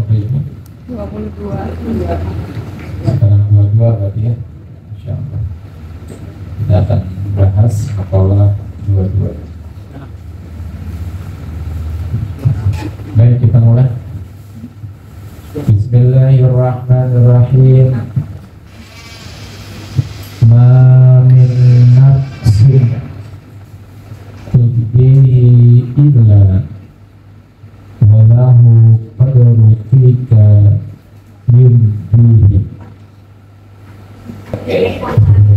Bapak Ibu? 22. Sekarang 22 berarti ya. Insya Allah kita akan bahas makalah 22. Baik, kita mulai. Bismillahirrahmanirrahim. Ma min nafsin tubdihi illa walahu qadru fika yumdihi.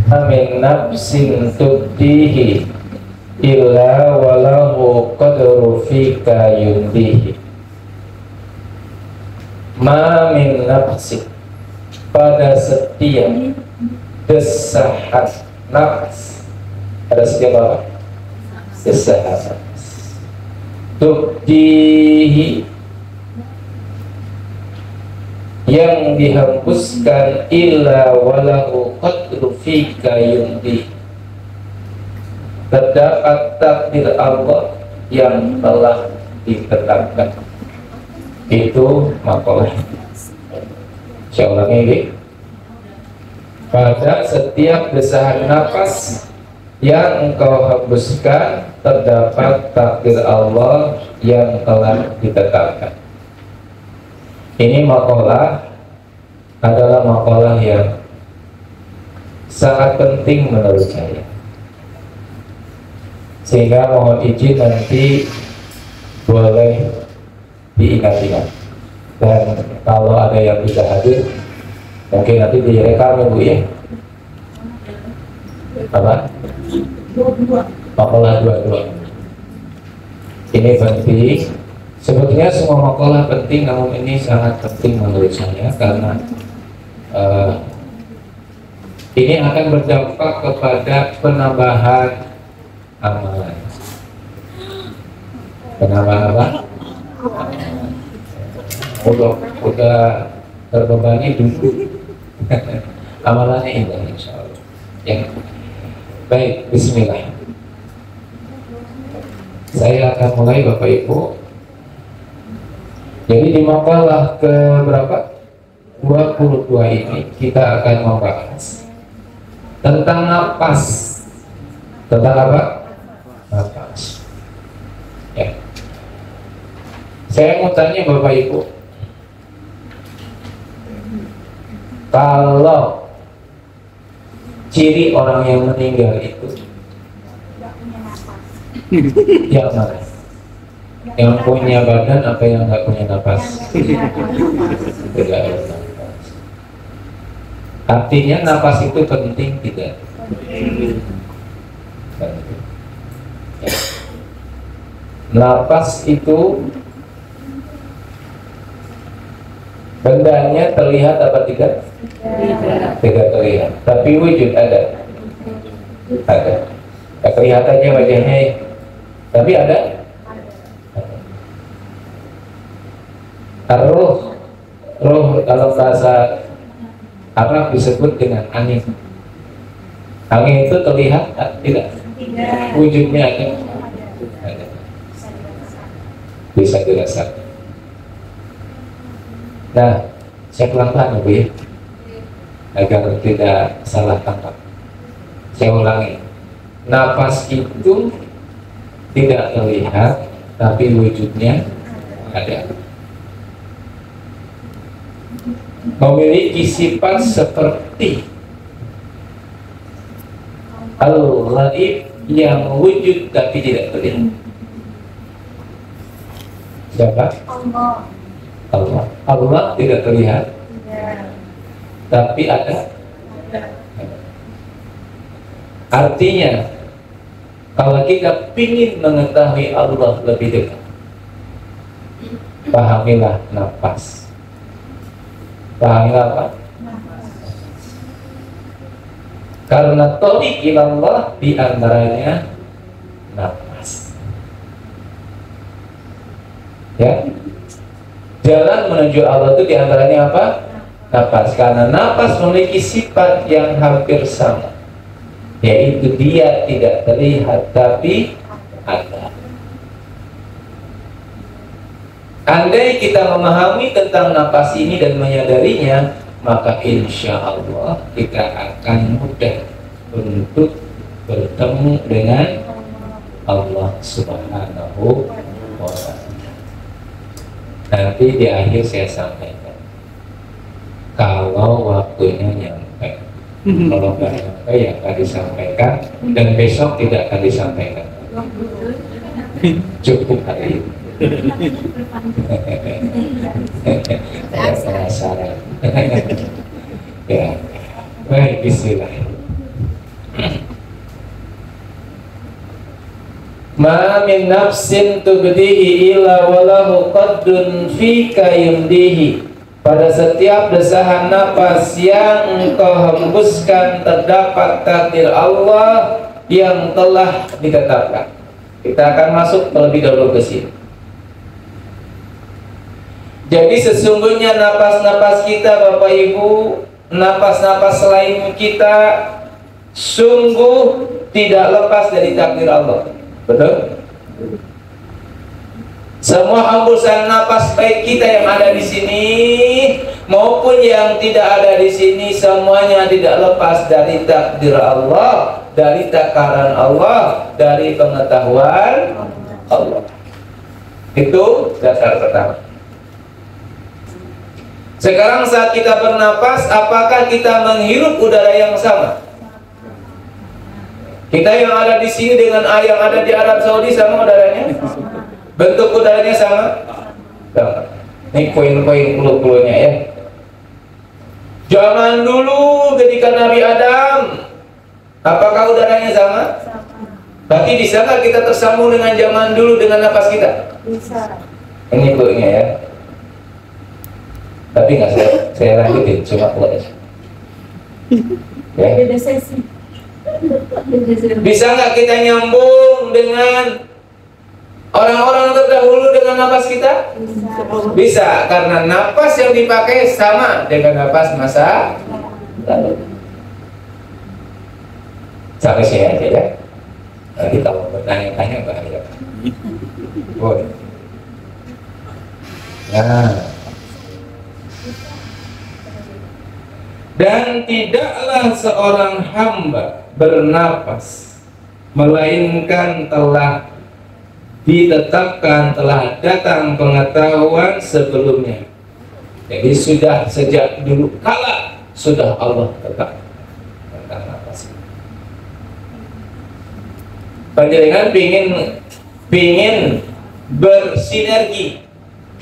Min nafsin tubdihi illa walahu qadru fika yumdihi. Ma min nafsin, pada setiap desahan nafs, pada setiap apa? Desahan nafs, tubdihi, yang dihembuskan, illa walahu qadru fika yumdihi, terdapat takdir Allah yang telah ditetapkan. Itu makalah. Saya ulangi ini. Pada setiap desahan nafas yang engkau hembuskan, terdapat takdir Allah yang telah ditetapkan. Ini makalah adalah makalah yang sangat penting menurut saya, sehingga mohon izin nanti boleh diingat-ingat, dan kalau ada yang bisa hadir mungkin nanti direkam ya Bu ya. Apa? Makalah 22 ini penting. Sebetulnya semua makalah penting, namun ini sangat penting menurut saya karena ini akan berdampak kepada penambahan amalan. Penambahan apa? Udah terbebani dulu. Amalannya indah insya Allah ya. Baik, bismillah. Saya akan mulai Bapak Ibu. Jadi di makalah ke berapa? 22 ini kita akan membahas tentang napas. Tentang apa? Napas ya. Saya mau tanya Bapak Ibu, kalau ciri orang yang meninggal itu yang mana? Yang punya badan apa yang nggak punya napas? Tidak ada napas. Artinya napas itu penting tidak? Penting. Napas itu bendanya terlihat apa tidak? Tidak terlihat. Tapi wujud ada. Ada. Tak kelihatannya wajahnya, tapi ada. Roh dalam bahasa Arab disebut dengan angin. Angin itu terlihat tidak? Wujudnya ada. Ada. Bisa dirasakan. Nah, saya pelan-pelan Bu ya, agar tidak salah tangkap. Saya ulangi, napas itu tidak terlihat, tapi wujudnya ada. Memiliki sifat seperti al-ghaib yang wujud tapi tidak terlihat. Siapa? Allah. Allah tidak terlihat, tapi ada. Artinya, kalau kita ingin mengetahui Allah lebih dekat, pahamilah nafas. Pahamilah apa? Karena thariq ilallah di antaranya nafas. Ya. Jalan menuju Allah itu diantaranya apa? Nafas. Karena nafas memiliki sifat yang hampir sama, yaitu dia tidak terlihat tapi ada. Andai kita memahami tentang napas ini dan menyadarinya, maka insya Allah kita akan mudah untuk bertemu dengan Allah Subhanahu wa Ta'ala. Nanti di akhir saya sampaikan, kalau waktunya nyampe. Kalau nggak nyampe ya akan disampaikan, dan besok tidak akan disampaikan. Cukup hari ini. Saya penasaran. Ya, baik, bismillah. Ma min nafsin tubdihi illa walahu qaddun fika yumdihi. Pada setiap desahan nafas yang engkau hembuskan terdapat takdir Allah yang telah ditetapkan. Kita akan masuk terlebih dahulu ke sini. Jadi sesungguhnya napas-napas kita, Bapak Ibu, napas-napas selain kita sungguh tidak lepas dari takdir Allah. Betul? Semua hembusan napas baik kita yang ada di sini maupun yang tidak ada di sini, semuanya tidak lepas dari takdir Allah, dari takaran Allah, dari pengetahuan Allah. Itu dasar pertama. Sekarang saat kita bernapas, apakah kita menghirup udara yang sama? Kita yang ada di sini dengan yang ada di Arab Saudi sama udaranya? Bentuk udaranya sama? Sama. Ini poin-poin puluh-puluhnya ya. Zaman dulu ketika Nabi Adam, apakah udaranya sama? Berarti bisa nggak kita tersambung dengan zaman dulu dengan napas kita? Bisa. Ini cluenya ya. Tapi nggak saya lanjutin, cuma keluar aja. Ya. Beda sesi. Bisa nggak kita nyambung dengan orang-orang terdahulu dengan napas kita? Bisa. Bisa, karena napas yang dipakai sama dengan napas masa lalu. Sampai sini aja ya. Nanti kalau bertanya-tanya bahaya. Boleh. Nah. Dan tidaklah seorang hamba bernapas melainkan telah ditetapkan, telah datang pengetahuan sebelumnya. Jadi sudah sejak dulu kala sudah Allah tetap tentang napas. Panjenengan pingin bersinergi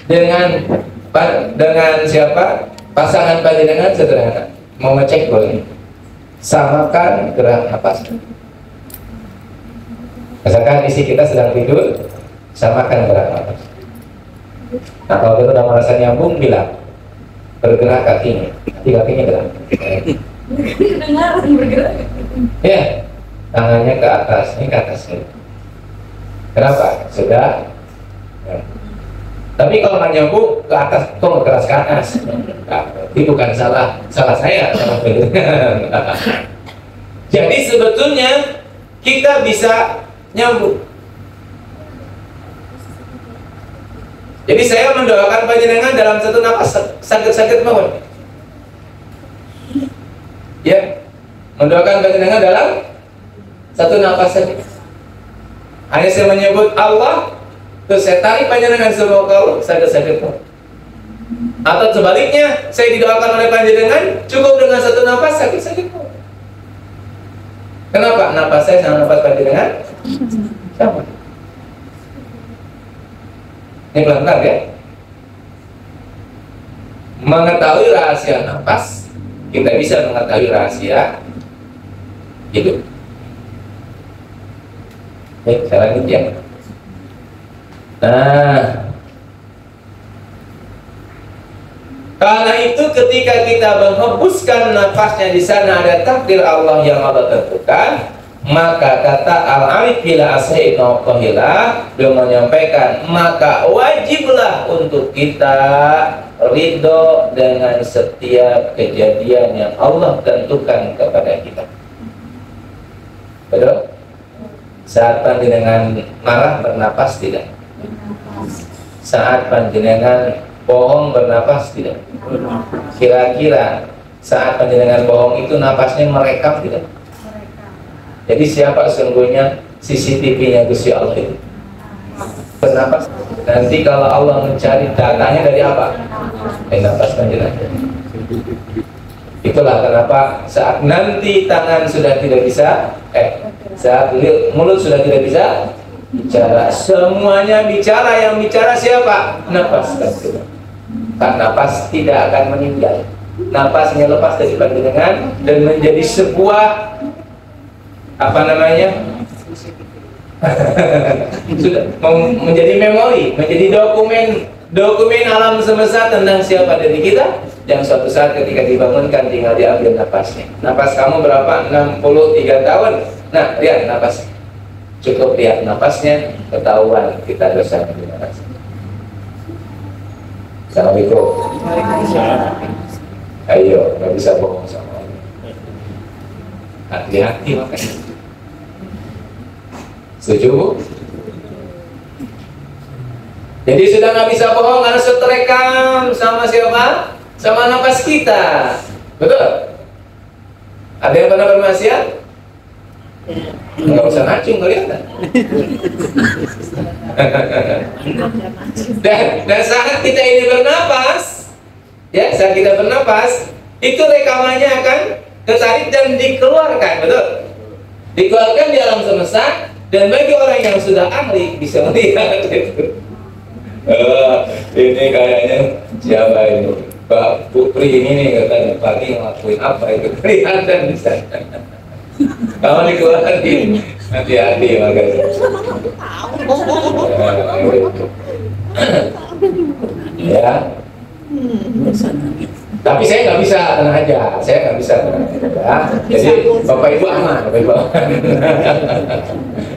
dengan siapa? Pasangan panjenengan sederhana. Mau ngecek boleh, samakan gerak napas. Misalkan isi kita sedang tidur, samakan gerak napas. Nah kalau kita sudah merasa nyambung, bilang bergerak kakinya, nanti kakinya gerak. Dengar bergerak. Ya, tangannya ke atas, ini ke atas nih. Kenapa? Sudah. Ya. Tapi kalau nggak nyambung ke atas, kok nggak keras ke atas? Nah, itu bukan salah saya, salah pendengar. Jadi sebetulnya kita bisa nyambung. Jadi saya mendoakan panjenengan dalam satu napas sakit-sakit mohon. Ya, mendoakan panjenengan dalam satu napas sakit. Hanya saya menyebut Allah. Terus saya tarik panjenengan semua kau sakit-sakit kau. Atau sebaliknya, saya didoakan oleh panjenengan cukup dengan satu nafas sakit-sakit kau. Kenapa? Nafas saya sama nafas panjenengan sama. Ini pelan-pelan ya. Mengetahui rahasia nafas, kita bisa mengetahui rahasia hidup. Baik, saya lanjut ya. Nah, karena itu ketika kita menghembuskan nafasnya di sana ada takdir Allah yang Allah tentukan, maka kata Al-Arif bila asri nokohilah, beliau menyampaikan, maka wajiblah untuk kita ridho dengan setiap kejadian yang Allah tentukan kepada kita. Betul? Saat panjenengan marah bernapas tidak? saat panjenengan bohong bernapas tidak? Kira-kira saat panjenengan bohong itu napasnya merekam tidak? Jadi siapa sesungguhnya CCTV-nya Gusti Allah itu? Bernapas. Nanti kalau Allah mencari datanya dari apa? Dari napas panjenengan. Itulah kenapa saat nanti tangan sudah tidak bisa, saat mulut sudah tidak bisa bicara, semuanya bicara. Yang bicara siapa? Napas. Karena napas tidak akan meninggal. Napasnya lepas dari panjenengan dan menjadi sebuah apa namanya? Sudah menjadi memori, menjadi dokumen alam semesta tentang siapa diri kita, yang suatu saat ketika dibangunkan tinggal diambil napasnya. Napas kamu berapa? 63 tahun. Nah, lihat napas. Cukup lihat napasnya, ketahuan kita dosanya di mana. Assalamualaikum. Ayo, nggak bisa bohong sama Allah. Hati-hati makanya. Setuju? Jadi sudah nggak bisa bohong karena sudah terekam sama siapa? Sama napas kita. Betul? Ada yang pernah bermaksiat? Nggak usah ngacung, kelihatan. Dan saat kita ini bernapas, ya, saat kita bernapas, itu rekamannya akan ketarik dan dikeluarkan, betul? Dikeluarkan di alam semesta, dan bagi orang yang sudah ahli bisa melihat itu. Ini kayaknya siapa ini? Pak Putri ini nih katanya pagi ngelakuin apa itu, kelihatan bisa. Kalau dikeluarin hati-hati makanya. Ya. Tapi saya nggak bisa, tenang aja. Saya nggak bisa, tenang aja. Jadi Bapak Ibu aman, Bapak Ibu aman.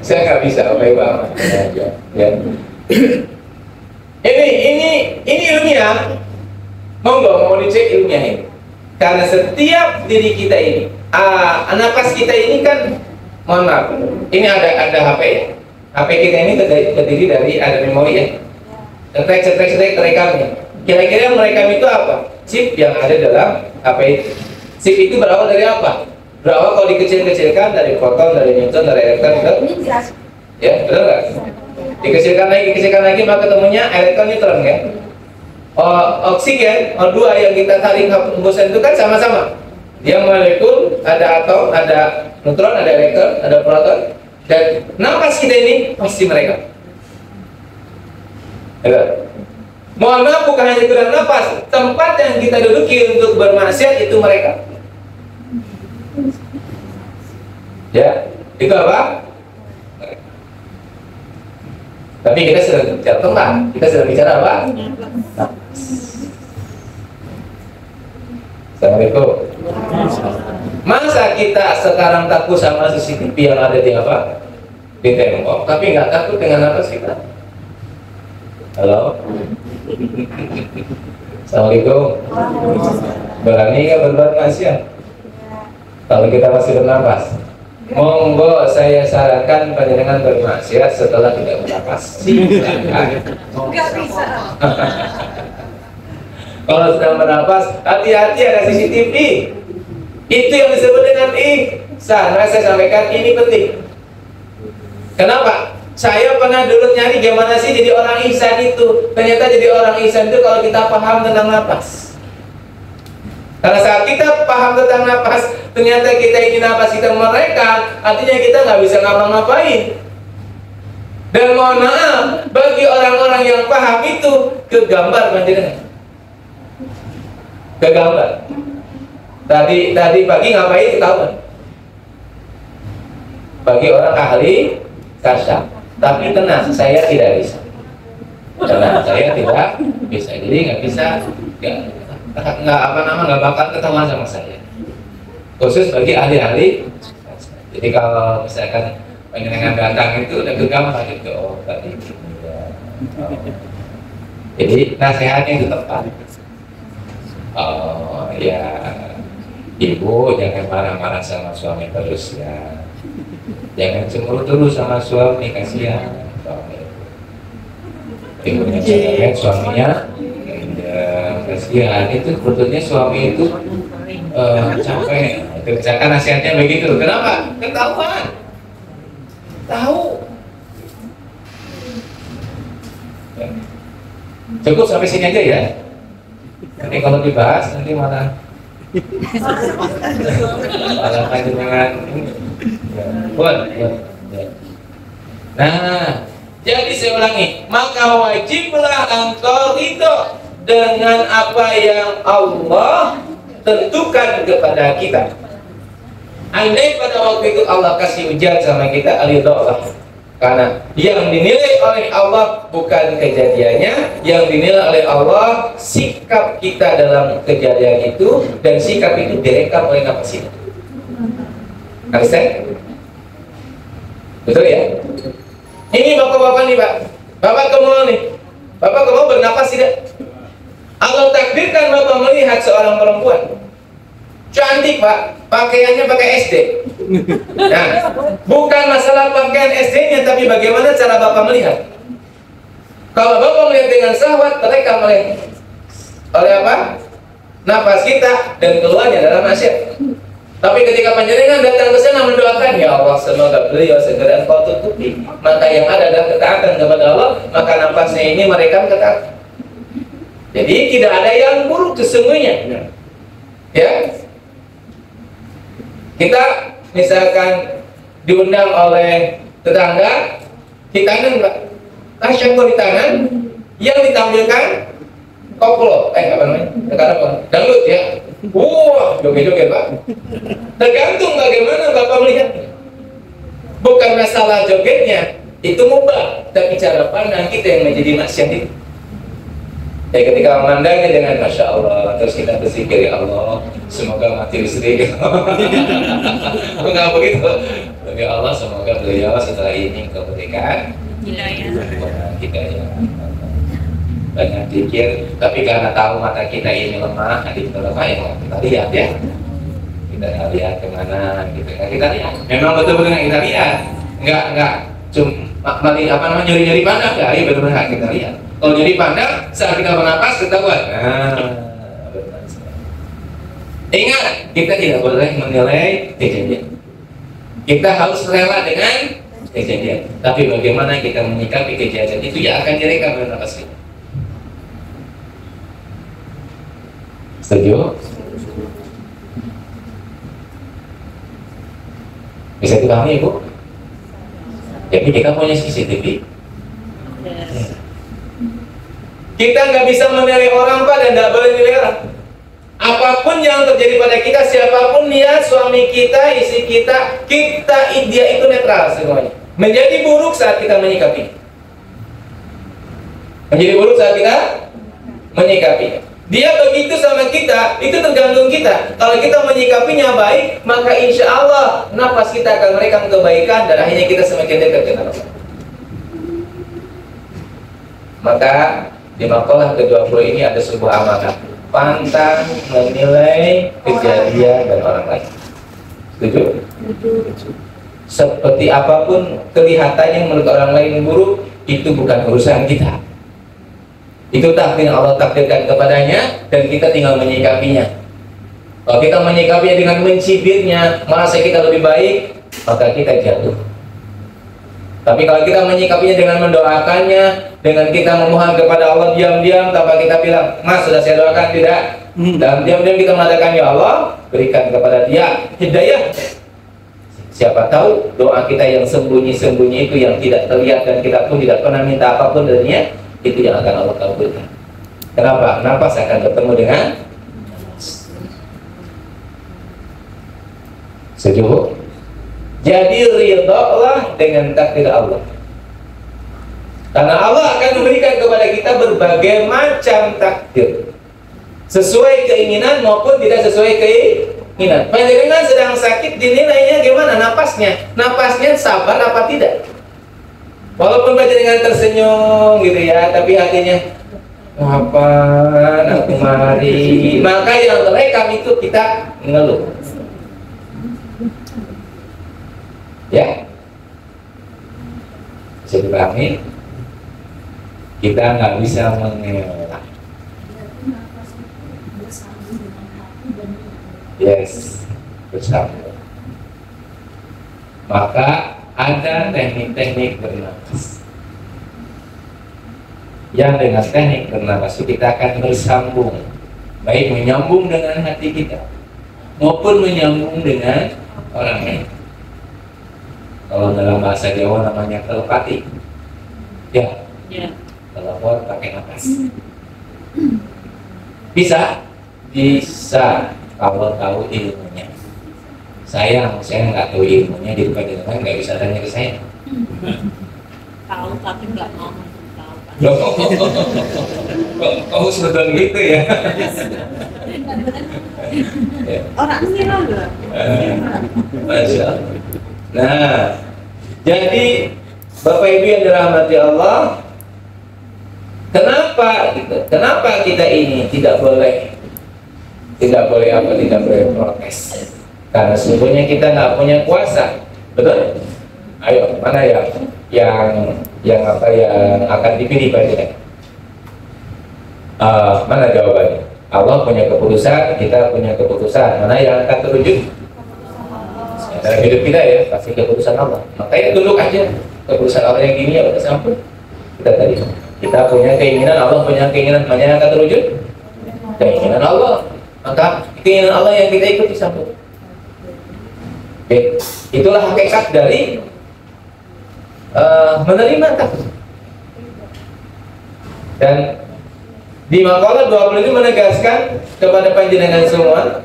Saya nggak bisa, Bapak Ibu aman, tenang aja. Ya. Ini ilmiah. Mau dicek ilmiah ini. Karena setiap diri kita ini, napas kita ini kan, mohon maaf, ini ada HP ya. HP kita ini terdiri dari ada memori ya. Cetek terekamnya. Kira-kira yang merekam itu apa? Chip yang ada dalam HP itu. Chip itu berawal dari apa? Berawal kalau dikecil-kecilkan dari proton, dari neutron, dari elektron, betul? Ya, betul nggak? Dikecilkan lagi, maka ketemunya elektron neutron kan? Oksigen O2 yang kita tarik hembusan itu kan sama-sama. Dia molekul, ada atom, ada neutron, ada elektron, ada proton. Dan napas kita ini pasti mereka. Ya. Mohon maaf, bukan hanya sekedar napas, tempat yang kita duduki untuk bermaksiat itu mereka. Ya, itu apa? Tapi kita sedang bicara tempat, kita sedang bicara apa? Assalamualaikum. Masa kita sekarang takut sama CCTV yang ada di apa? Di tembok, tapi nggak takut dengan napas kita? Halo? Assalamualaikum. Berani nggak berbuat maksiat? Kalau kita masih bernapas, monggo saya sarankan panjenengan bermaksiat setelah tidak bernapas. Nggak bisa. Kalau sedang bernapas, hati-hati ada CCTV. Itu yang disebut dengan ihsan. Nah, saya sampaikan ini penting. Kenapa? Saya pernah dulu nyari gimana sih jadi orang ihsan itu. Ternyata jadi orang ihsan itu kalau kita paham tentang napas. Karena saat kita paham tentang napas, ternyata kita ini napas kita merekam, artinya kita nggak bisa ngapa-ngapain. Dan mohon maaf, bagi orang-orang yang paham itu kegambar panjenengan. Kegambar. Tadi pagi ngapain ketahuan? Bagi orang ahli kasyaf. Tapi tenang, saya tidak bisa. Tenang, saya tidak bisa. Jadi nggak bisa, nggak bakal ketahuan sama saya. Khusus bagi ahli-ahli. Jadi kalau misalkan panjenengan datang itu udah kegambar gitu, oh tadi. Ya. Oh. Jadi nasihatnya itu tepat. Oh ya, ibu jangan marah-marah sama suami terus ya. Jangan cemburu terus sama suami, kasihan. ibunya cerewet, suaminya ya kasihan. Itu sebetulnya suami itu capek. Itu misalkan nasihatnya begitu. Kenapa? Ketahuan. Tahu. Ya. Cukup sampai sini aja ya. Nanti kalau dibahas nanti malah lanjut dengan ya. Ya. Nah, jadi saya ulangi, maka wajiblah engkau ridho dengan apa yang Allah tentukan kepada kita. Andai pada waktu itu Allah kasih ujian sama kita, ridholah. Karena yang dinilai oleh Allah bukan kejadiannya, yang dinilai oleh Allah sikap kita dalam kejadian itu, dan sikap itu direkam oleh nafas kita. Understand? Betul ya? Ini bapak-bapak nih Pak, bapak kemul nih, bapak kemul bernapas tidak? Allah takdirkan bapak melihat seorang perempuan cantik Pak, pakaiannya pakai SD. Nah, bukan masalah pakaian SD-nya, tapi bagaimana cara bapak melihat. Kalau bapak melihat dengan syahwat, terekam oleh apa? Nafas kita dan keluarnya dalam maksiat. Tapi ketika panjenengan datang ke sana mendoakan, ya Allah semoga beliau segera Engkau tutupi, maka yang ada adalah ketaatan kepada Allah, maka nafasnya ini merekam ketaatan. Jadi tidak ada yang buruk sesungguhnya. Ya. Kita misalkan diundang oleh tetangga, di tangan Pak, tasyangkur di tangan, yang ditampilkan koplo, apa namanya? Sekarang dangdut ya. Wah, joget-joget Pak. Tergantung bagaimana Bapak melihatnya. Bukan masalah jogetnya, itu mubah, tapi cara pandang kita yang menjadi maksiat itu. Ya ketika memandangnya dengan Masya Allah, terus kita berzikir, ya Allah semoga mati listrik. Enggak begitu. Tapi Allah semoga beliau setelah ini kemerdekaan kita ya banyak pikir. Tapi karena tahu mata kita ini lemah, hati kita lemah, ya kita lihat ya. Kita lihat kemana gitu. Ya, kita lihat. Memang betul-betul yang kita lihat. Enggak cuma nyuri-nyuri pandang, enggak, ya betul-betul kita lihat. Kalau jadi pandang saat kita bernapas ketahuan. Benar. Ingat, kita tidak boleh menilai kejadian. Kita harus rela dengan kejadian. Tapi bagaimana kita menyikapi kejadian itu ya akan direkam oleh nafas kita. Setuju? Bisa dipahami Ibu? Jadi kita punya CCTV. Kita nggak bisa menilai orang Pak, dan nggak boleh nilai orang. Apapun yang terjadi pada kita, siapapun dia, suami kita, istri kita, dia itu netral semuanya. Menjadi buruk saat kita menyikapi. Menjadi buruk saat kita menyikapi. Dia begitu sama kita, itu tergantung kita. Kalau kita menyikapinya baik, maka insya Allah nafas kita akan merekam kebaikan, dan akhirnya kita semakin dekat dengan Allah. Maka di makalah ke-20 ini ada sebuah amanah, pantang menilai kejadian dan orang lain. Setuju? Seperti apapun kelihatannya menurut orang lain buruk, itu bukan urusan kita. Itu takdir Allah takdirkan kepadanya, dan kita tinggal menyikapinya. Kalau kita menyikapinya dengan mencibirnya, merasa kita lebih baik, maka kita jatuh. Tapi kalau kita menyikapinya dengan mendoakannya, dengan kita memohon kepada Allah diam-diam tanpa kita bilang, Mas sudah saya doakan tidak, dan diam-diam kita mengatakan, ya Allah berikan kepada dia hidayah. Siapa tahu doa kita yang sembunyi-sembunyi itu, yang tidak terlihat dan kita pun tidak pernah minta apapun darinya, itu yang akan Allah kabulkan. Kenapa? Nafas akan bertemu dengan setuju? Jadi ridholah dengan takdir Allah. Karena Allah akan memberikan kepada kita berbagai macam takdir, sesuai keinginan maupun tidak sesuai keinginan. Panjenengan sedang sakit, dinilainya gimana napasnya? Napasnya sabar apa tidak? Walaupun panjenengan tersenyum gitu ya, tapi hatinya kapan aku mari. Maka yang terekam itu kita mengeluh. Ya, bisa dipahami? kita nggak bisa mengelak. Yes, bersambung. Maka ada teknik-teknik bernapas. Yang dengan teknik bernapas itu kita akan bersambung, baik menyambung dengan hati kita maupun menyambung dengan orang lain. Kalau dalam bahasa Jawa namanya telepati. Ya. Telepon pakai nafas. Bisa? Bisa kalau tahu ilmunya. Saya nggak tahu ilmunya, di depan nggak bisa tanya ke saya. Tahu tapi nggak mau tahu. Loh, kamu sudah gitu ya? Orang ngira loh. Masya Allah. Nah, jadi Bapak Ibu yang dirahmati Allah, kenapa kita ini tidak boleh protes? Karena sesungguhnya kita nggak punya kuasa, betul? Ayo, mana yang akan dipilih bagian? Mana jawabannya? Allah punya keputusan, kita punya keputusan. Mana yang akan terwujud? Dalam hidup kita ya, pasti keputusan Allah. Makanya tunduk aja. Keputusan Allah yang gini ya udah sampai. Kita punya keinginan, Allah punya keinginan. Mana yang akan terwujud? Keinginan Allah. Maka keinginan Allah yang kita ikuti sampai. Oke. Itulah hakikat dari menerima takdir. Dan di makalah 20 ini menegaskan kepada panjenengan semua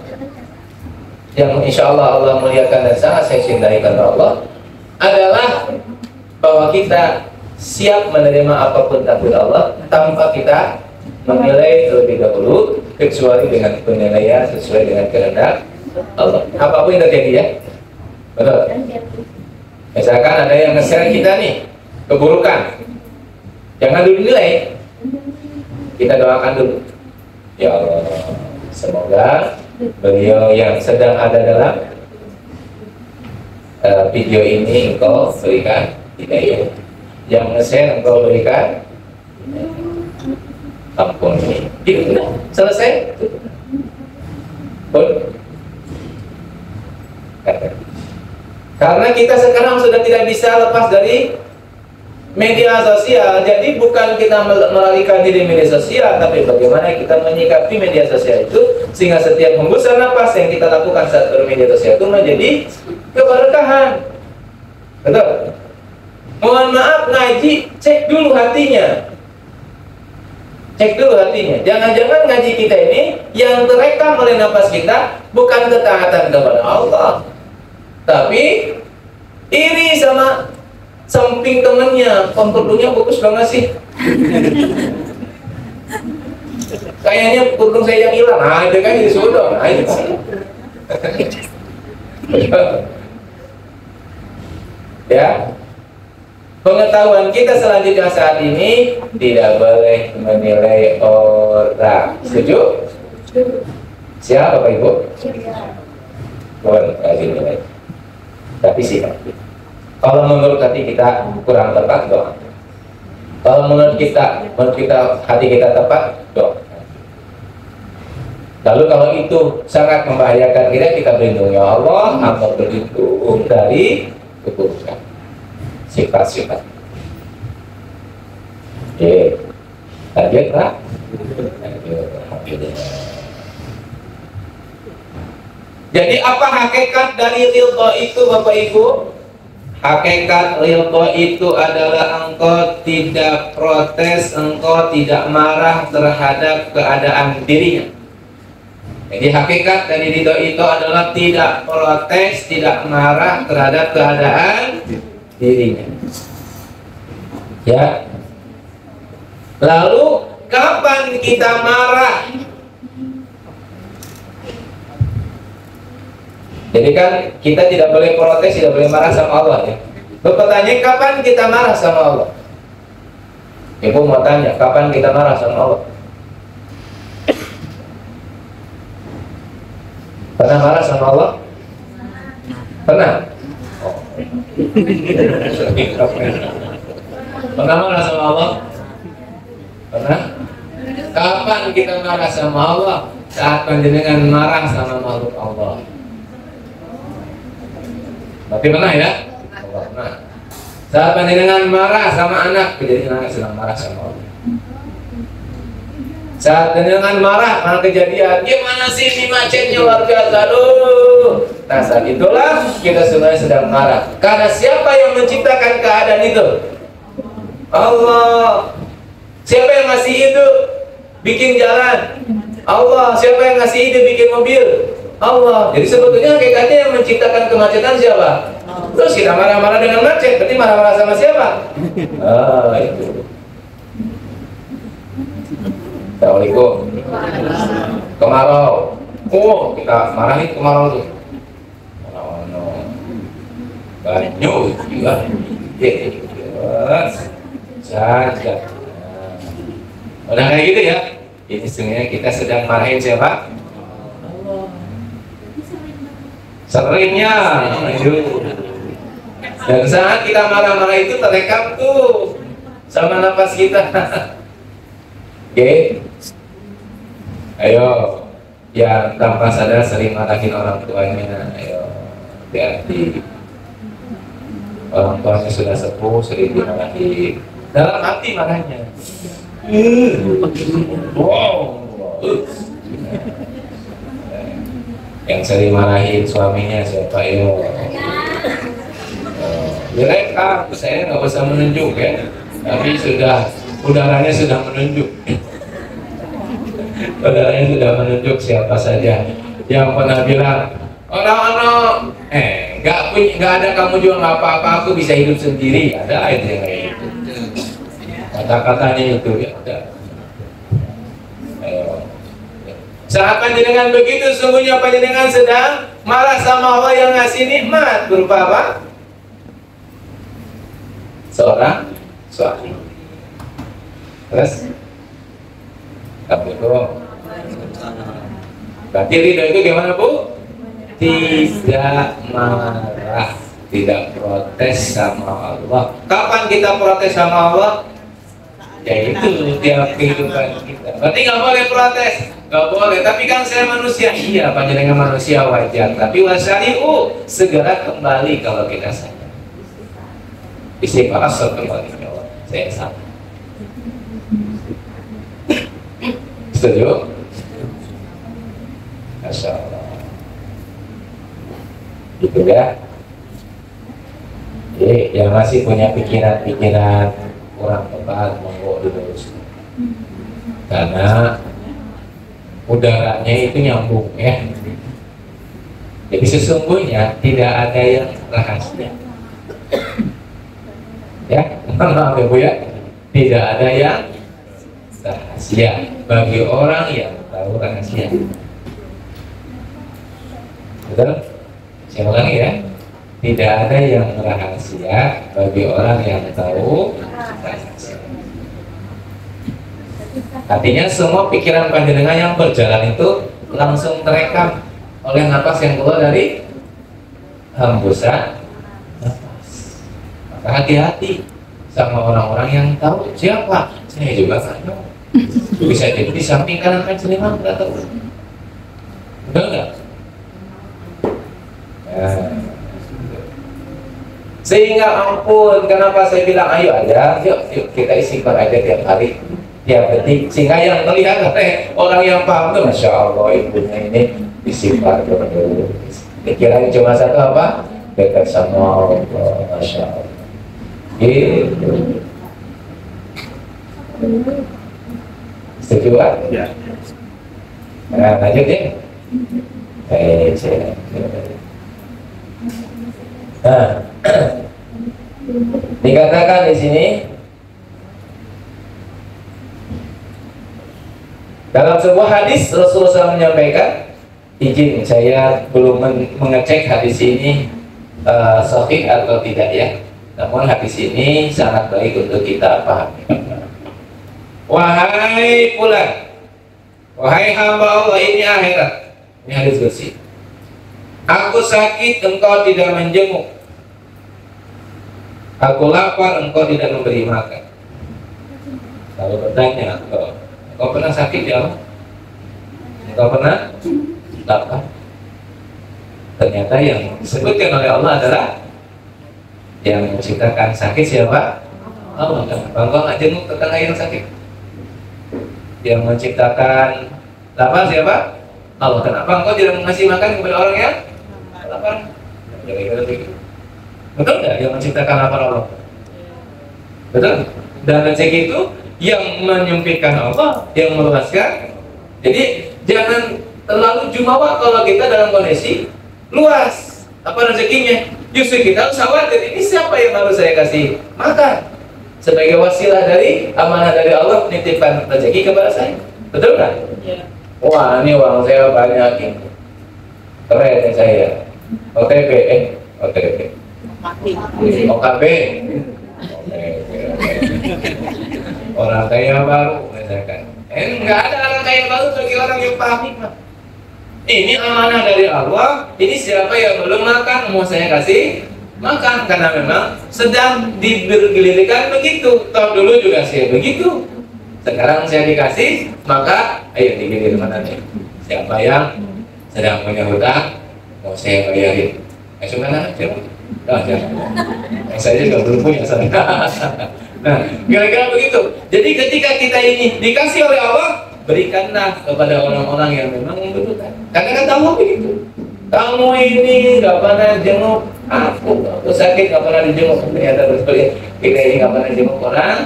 yang insya Allah Allah muliakan dan sangat saya cintai karena Allah, adalah bahwa kita siap menerima apapun takdir Allah tanpa kita menilai terlebih dahulu, kecuali dengan penilaian sesuai dengan kehendak Allah. Apapun yang terjadi ya, betul. Misalkan ada yang nge-share kita nih keburukan, jangan dulu nilai, kita doakan dulu, ya Allah, semoga beliau yang sedang ada dalam video ini Engkau berikan hidayah, yang nge-share Engkau berikan ampun. Gitu, selesai. Pun karena kita sekarang sudah tidak bisa lepas dari media sosial, jadi bukan kita melarikan diri media sosial, tapi bagaimana kita menyikapi media sosial itu sehingga setiap hembusan napas yang kita lakukan saat bermedia sosial itu menjadi keberkahan. Betul? Mohon maaf, ngaji, cek dulu hatinya. Cek dulu hatinya. Jangan-jangan ngaji kita ini yang terekam oleh napas kita bukan ketaatan kepada Allah, tapi iri sama samping temennya, kerudungnya bagus banget sih. Kayaknya kerudung saya yang hilang. Nah, itu kan disuruh dong. Nah, itu sih. Ya. Pengetahuan kita selanjutnya saat ini tidak boleh menilai orang. Setuju? Siapa Bapak Ibu? Boleh kasih nilai. Tapi sih, kalau menurut hati kita kurang tepat, doa. Kalau menurut kita hati kita tepat, doa. Lalu kalau itu sangat membahayakan kita berlindung, ya Allah, hamba berlindung dari keburukan sifat-sifat. Oke, lanjut Pak. Jadi apa hakikat dari ridho itu Bapak Ibu? Hakikat ridho itu adalah engkau tidak protes, engkau tidak marah terhadap keadaan dirinya. Jadi hakikat dari ridho itu adalah tidak protes, tidak marah terhadap keadaan dirinya. Ya. Lalu kapan kita marah? Jadi kan kita tidak boleh protes, tidak boleh marah sama Allah ya. Pertanyaan, kapan kita marah sama Allah? Ibu mau tanya, kapan kita marah sama Allah? Pernah marah sama Allah? Pernah? Pernah marah sama Allah? Pernah? Kapan kita marah sama Allah? Saat panjenengan marah sama makhluk Allah. Berarti pernah ya? Pernah. Saat panjenengan marah sama anak, kejadian anak sedang marah sama Allah. Saat panjenengan marah karena kejadian, gimana sih ini macetnya luar biasa, aduh. Nah saat itulah kita sebenarnya sedang marah. Karena siapa yang menciptakan keadaan itu? Allah. Siapa yang ngasih hidup? Bikin jalan? Allah. Siapa yang ngasih hidup? Bikin mobil? Allah. Jadi sebetulnya hakikatnya yang menciptakan kemacetan siapa? Terus kita marah-marah dengan macet, berarti marah-marah sama siapa? Itu. Assalamualaikum. Kemarau. Oh, kita marahin kemarau tuh. Banyu juga. Saja. Udah kayak gitu ya. Ini sebenarnya kita sedang marahin siapa? Seringnya. Dan saat kita marah-marah itu terekam tuh sama nafas kita. Oke. Ayo, yang tanpa sadar sering marahin orang tuanya. Ayo, hati-hati. Orang tuanya sudah sepuh, sering dimarahin. Dalam hati marahnya. Wow. Yang sering marahin suaminya siapa? Ayo. Direkam, saya nggak bisa menunjuk ya, tapi udaranya sudah menunjuk. Udaranya sudah menunjuk siapa saja yang pernah bilang, orang-orang, nggak ada kamu juga nggak apa-apa, aku bisa hidup sendiri. Ada aja yang kayak gitu. Kata-katanya itu ya ada. Ayo. Saat panjenengan begitu, sungguhnya panjenengan sedang marah sama Allah yang ngasih nikmat berupa apa? Seorang suami. Terus kamu itu berarti ridho itu gimana Bu? Tidak marah, tidak protes sama Allah. Kapan kita protes sama Allah? Ya itu tiap kehidupan kita. Berarti nggak boleh protes, nggak boleh. Tapi kan saya manusia, iya panjenengan manusia wajar. Tapi wasari'u segera kembali kalau kita sadar. Istighfar kembali ke Allah. Saya salah. Setuju? Masya Allah. Gitu ya. Jadi yang masih punya pikiran-pikiran kurang tepat, monggo diluruskan. Karena udaranya itu nyambung ya. Jadi sesungguhnya tidak ada yang rahasia. Ya, maaf ya Bu ya. Tidak ada yang rahasia bagi orang yang tahu rahasia. Betul? Saya ulangi ya. Tidak ada yang rahasia bagi orang yang tahu rahasia. Artinya semua pikiran panjenengan yang berjalan itu langsung terekam oleh napas yang keluar dari hembusan napas. Maka hati-hati sama orang-orang yang tahu siapa. Saya juga kan tahu. Bisa jadi di samping kanan kan celimang nggak tahu. Betul nggak? Sehingga ampun, kenapa saya bilang ayo aja, yuk kita istighfar aja tiap hari, tiap detik. Sehingga yang melihat orang yang paham tuh, masya Allah ibunya ini istighfar dulu. Pikirannya cuma satu apa? Dekat sama Allah, masya Allah. Gitu. Setuju kan? Ya. Nah, lanjut ya. Nah, dikatakan di sini dalam sebuah hadis Rasulullah SAW menyampaikan, izin saya belum mengecek hadis ini sahih atau tidak ya. Namun hadis ini sangat baik untuk kita pahami. Wahai fulan, wahai hamba Allah, ini akhirat. Ini hadis bersih. Aku sakit, engkau tidak menjenguk. Aku lapar, engkau tidak memberi makan. Kalau bertanya, kau pernah sakit ya? Kau pernah lapar? Ternyata yang disebutkan oleh Allah adalah yang menciptakan sakit siapa? Allah. Bangkong nggak jenguk tetangga yang sakit. Yang menciptakan lapar siapa? Allah. Kenapa engkau tidak mengasih makan kepada orang yang lapar? Jadi begitu. Betul nggak yang menciptakan lapar Allah? Betul. Dan rezeki itu yang menyempitkan Allah, yang meluaskan. Jadi jangan terlalu jumawa kalau kita dalam kondisi luas. Apa rezekinya? Justru kita harus khawatir, ini siapa yang harus saya kasih makan? Sebagai wasilah dari amanah dari Allah menitipkan rezeki kepada saya. Betul kan? Iya. Wah, ini uang saya banyak ini. Keren ya saya. OTP, OTP. Mati. OKB. Orang kaya baru misalkan. Enggak ada orang kaya baru bagi orang yang paham hikmah. Ini amanah dari Allah. Ini siapa yang belum makan mau saya kasih makan, karena memang sedang dibergilirkan begitu. Tahu dulu juga saya begitu. Sekarang saya dikasih, maka ayo digilir mana nih? Siapa yang sedang punya hutang mau saya bayarin? Ayo mana? Saya juga belum punya saya. Nah, kira-kira begitu. Jadi ketika kita ini dikasih oleh Allah, berikanlah kepada orang-orang yang memang membutuhkan. Karena kata Allah begitu. Kamu ini nggak pernah jenguk aku sakit nggak pernah dijenguk. Ternyata betul ya. Kita ini nggak pernah jenguk orang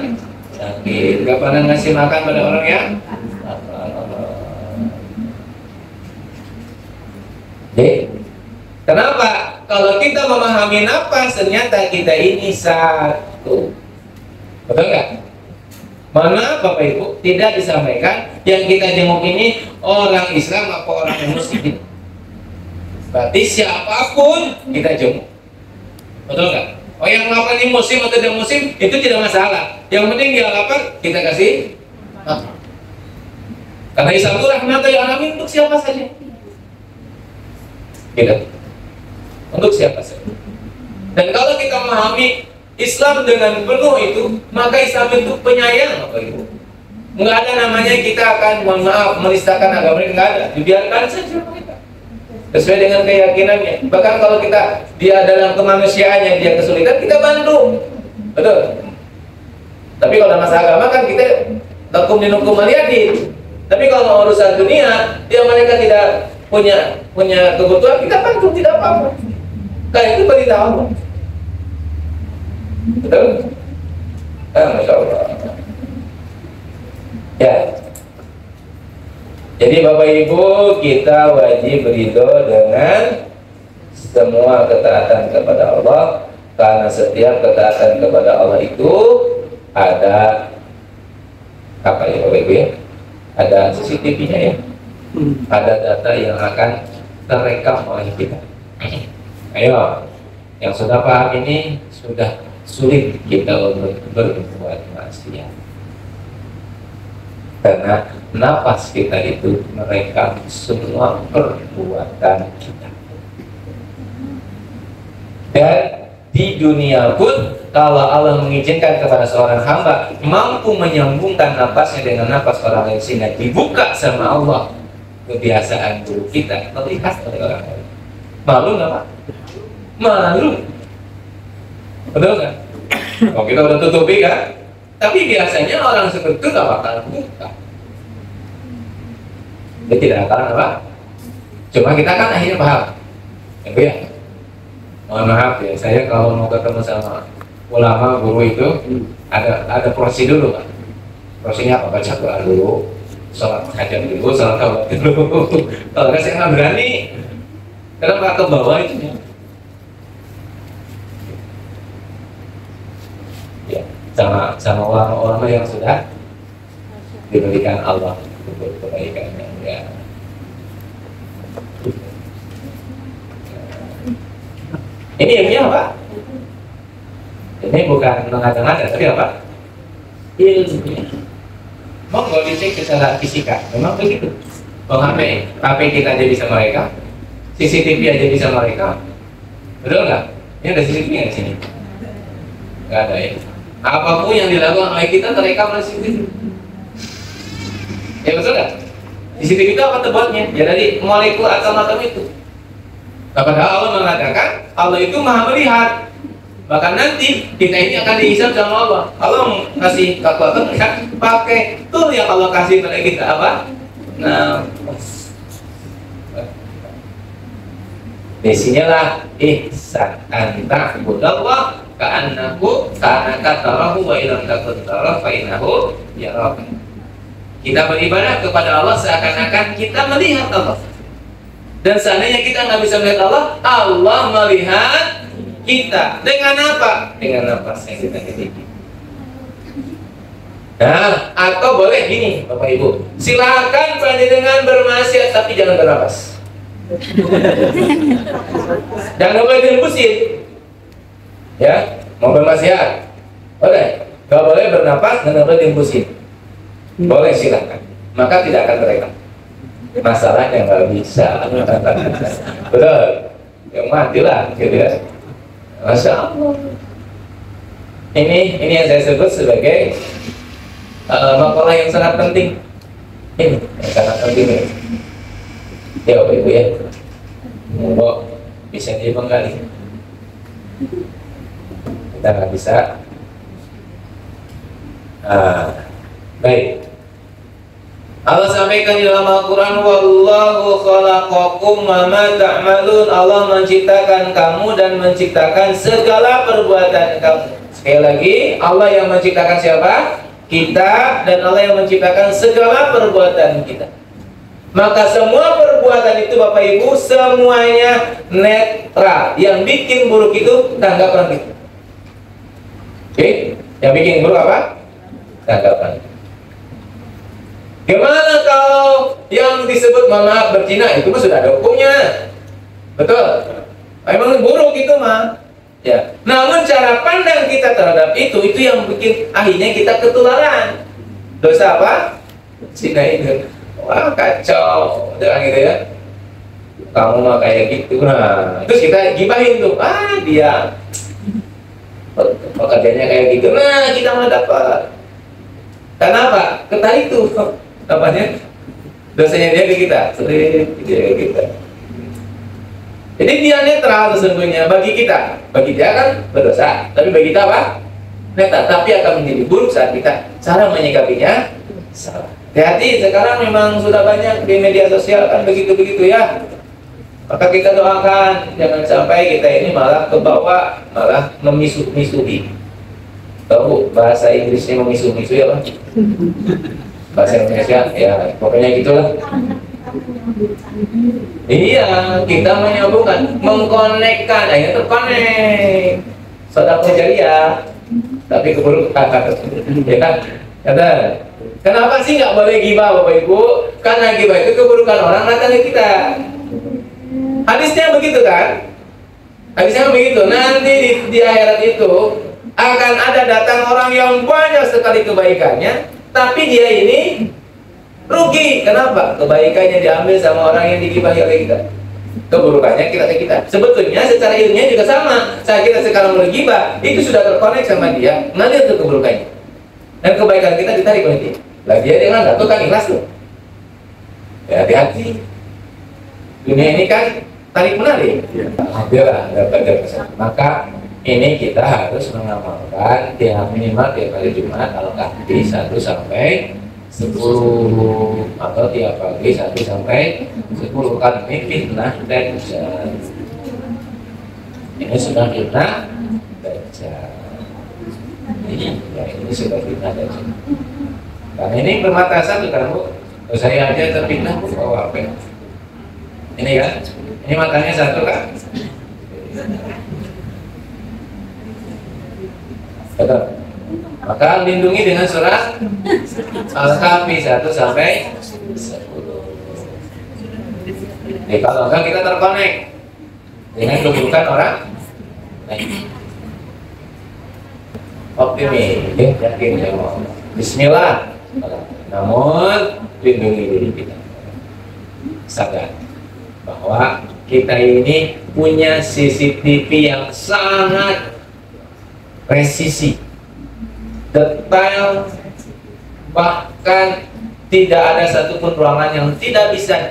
sakit, nggak pernah ngasih makan pada orang yang jadi, kenapa? Kalau kita memahami nafas, ternyata kita ini satu. Betul nggak? Mana Bapak Ibu tidak disampaikan yang kita jenguk ini orang Islam apa orang Muslim. Berarti siapapun kita jenguk. Betul nggak? Oh, yang lapar ini Muslim atau tidak Muslim itu tidak masalah. Yang penting dia lapar kita kasih makan. Karena Islam itu rahmatul lil alamin untuk siapa saja. Tidak. Untuk siapa saja. Dan kalau kita memahami Islam dengan penuh itu, maka Islam itu penyayang, Bapak Ibu. Nggak ada namanya kita akan, mohon maaf, menistakan agama ini, nggak ada. Dibiarkan saja kita. Sesuai dengan keyakinannya. Bahkan kalau dia dalam kemanusiaannya dia kesulitan, kita bantu. Betul. Tapi kalau dalam masalah agama kan kita takum dinukum aliyadin. Tapi kalau urusan dunia, yang mereka tidak punya kebutuhan, kita bantu, tidak apa-apa. Kayak itu berita Allah. Betul? Masya Allah. Ya. Jadi Bapak Ibu, kita wajib beridho dengan semua ketaatan kepada Allah, karena setiap ketaatan kepada Allah itu ada apa ya Bapak Ibu ya? Ada CCTV-nya ya. Ada data yang akan terekam oleh kita. Ayo, yang sudah paham ini sudah sulit kita untuk berbuat maksiat. Karena nafas kita itu merekam semua perbuatan kita. Dan di dunia pun kalau Allah mengizinkan kepada seorang hamba mampu menyambungkan nafasnya dengan nafas orang lain sehingga dibuka sama Allah, kebiasaan buruk kita terlihat oleh orang lain. Malu nggak Pak? Malu. Betul kan? Oh, kita udah tutupi kan? Tapi biasanya orang seperti itu nggak bakal buka. Dia tidak akan apa? Cuma kita kan akhirnya paham. Ya, mohon maaf ya, saya kalau mau ketemu sama ulama guru itu ada prosedur dulu Pak. Prosedurnya apa? Baca doa dulu, sholat hajat dulu, sholat taubat dulu. Kalau nggak saya nggak berani. Karena ke bawah itu ya. Ya, sama orang-orang yang sudah diberikan Allah untuk kebaikannya ya. Ini ilmiah Pak. Ini bukan mengada-ngada tapi apa? Ilmiah. Monggo dicek secara fisika, memang begitu. HP kita aja bisa mereka, CCTV aja bisa mereka. Betul nggak? Ini ada CCTV nggak di sini? Nggak ada ya. Apapun yang dilakukan oleh kita terekam oleh CCTV. Ya betul nggak? CCTV itu apa terbuatnya? Ya dari molekul atom-atom itu. Nah, padahal Allah mengatakan Allah itu maha melihat. Maka nanti kita ini akan dihisab sama Allah. Allah kasih kalkulator kan pakai tool yang Allah kasih pada kita apa? Nah, disinilah ihsan anta budallah ka'annahu ka'annaka tarahu wa illam takun tarahu fa innahu yaraka. Kita beribadah kepada Allah seakan-akan kita melihat Allah. Dan seandainya kita nggak bisa melihat Allah, Allah melihat kita. Dengan apa? Dengan nafas yang kita miliki. Nah, atau boleh gini, Bapak Ibu, silakan panjenengan bermaksiat tapi jangan bernapas. Jangan boleh dihembusin. Ya, mau bermaksiat boleh, nggak boleh bernapas dan nggak boleh dihembusin. Boleh, silakan. Maka tidak akan terekam. Masalahnya nggak bisa. Betul. Yang matilah, gitu ya. Masya Allah. Ini yang saya sebut sebagai makalah yang sangat penting. Ini yang sangat penting ini. Ya Bapak Ibu ya. Monggo bisa dipenggali. Kita nggak bisa. Baik. Allah sampaikan di dalam Al-Quran, wallahu khalaqakum wa ma ta'malun. Allah menciptakan kamu dan menciptakan segala perbuatan kamu. Sekali lagi, Allah yang menciptakan siapa? Kita. Dan Allah yang menciptakan segala perbuatan kita. Maka semua perbuatan itu Bapak Ibu semuanya netral. Yang bikin buruk itu tanggapan kita. Oke? Yang bikin buruk apa? Tanggapan. Gimana kalau yang disebut maaf berzina itu sudah ada hukumnya, betul? Memang buruk itu mah, ya. Namun cara pandang kita terhadap itu yang bikin akhirnya kita ketularan. Dosa apa? Zina itu. Wah kacau, jangan gitu ya. Kamu mah kayak gitu, nah. Terus kita gibahin tuh, dia pekerjaannya kayak gitu. Nah kita mah dapat. Kenapa? Kata itu. Apanya? Dosanya dia ke kita, dia ke kita. Jadi dia netral sesungguhnya bagi kita. Bagi dia kan berdosa, tapi bagi kita apa? Netral, tapi akan menjadi buruk saat kita cara menyikapinya salah. Hati-hati, sekarang memang sudah banyak di media sosial kan begitu-begitu ya. Maka kita doakan jangan sampai kita ini malah kebawa, malah memisuh-misuhi. Tahu bahasa Inggrisnya memisuh-misuhi apa? Bahasa Indonesia ya pokoknya gitulah. Iya, kita menyambungkan, mengkonekkan, akhirnya terkonek. Sedekah jariah, tapi keburukan, ya kan? Kata, kenapa sih nggak boleh ghibah Bapak Ibu? Karena ghibah itu keburukan orang datang ke kita. Hadisnya begitu kan? Hadisnya begitu. Nanti di akhirat itu akan ada datang orang yang banyak sekali kebaikannya. Tapi dia ini rugi. Kenapa? Kebaikannya diambil sama orang yang digibahi oleh kita. Keburukannya kita ke kita. Sebetulnya secara ilmiah juga sama. Saat kita sekarang bergibah, itu sudah terkonek sama dia. Nanti itu keburukannya. Dan kebaikan kita ditarik oleh dia. Lah dia nggak tuh kan ikhlas tuh. Ya hati-hati. Dunia ini kan tarik menarik. Alhamdulillah dapat kesan. Maka ini kita harus mengamalkan minimal tiap hari Jumat al-kahfi 1 sampai 10 atau tiap pagi 1 sampai 10 kan ini fitnah dajjal. Ini sudah fitnah dajjal. Ini sudah fitnah dajjal. Karena ini bermata satu kan Bu. Saya aja terfitnah Bu bawa apa? Ini kan? Ini matanya satu kan? Betul. Maka lindungi dengan surat Al-Kahfi 1 sampai 10. Jadi kalau enggak kita terkonek dengan keburukan orang lain. Optimis, yakin ya Allah. Bismillah. Namun lindungi diri kita. Sadar bahwa kita ini punya CCTV yang sangat presisi. detail, bahkan tidak ada satupun ruangan yang tidak bisa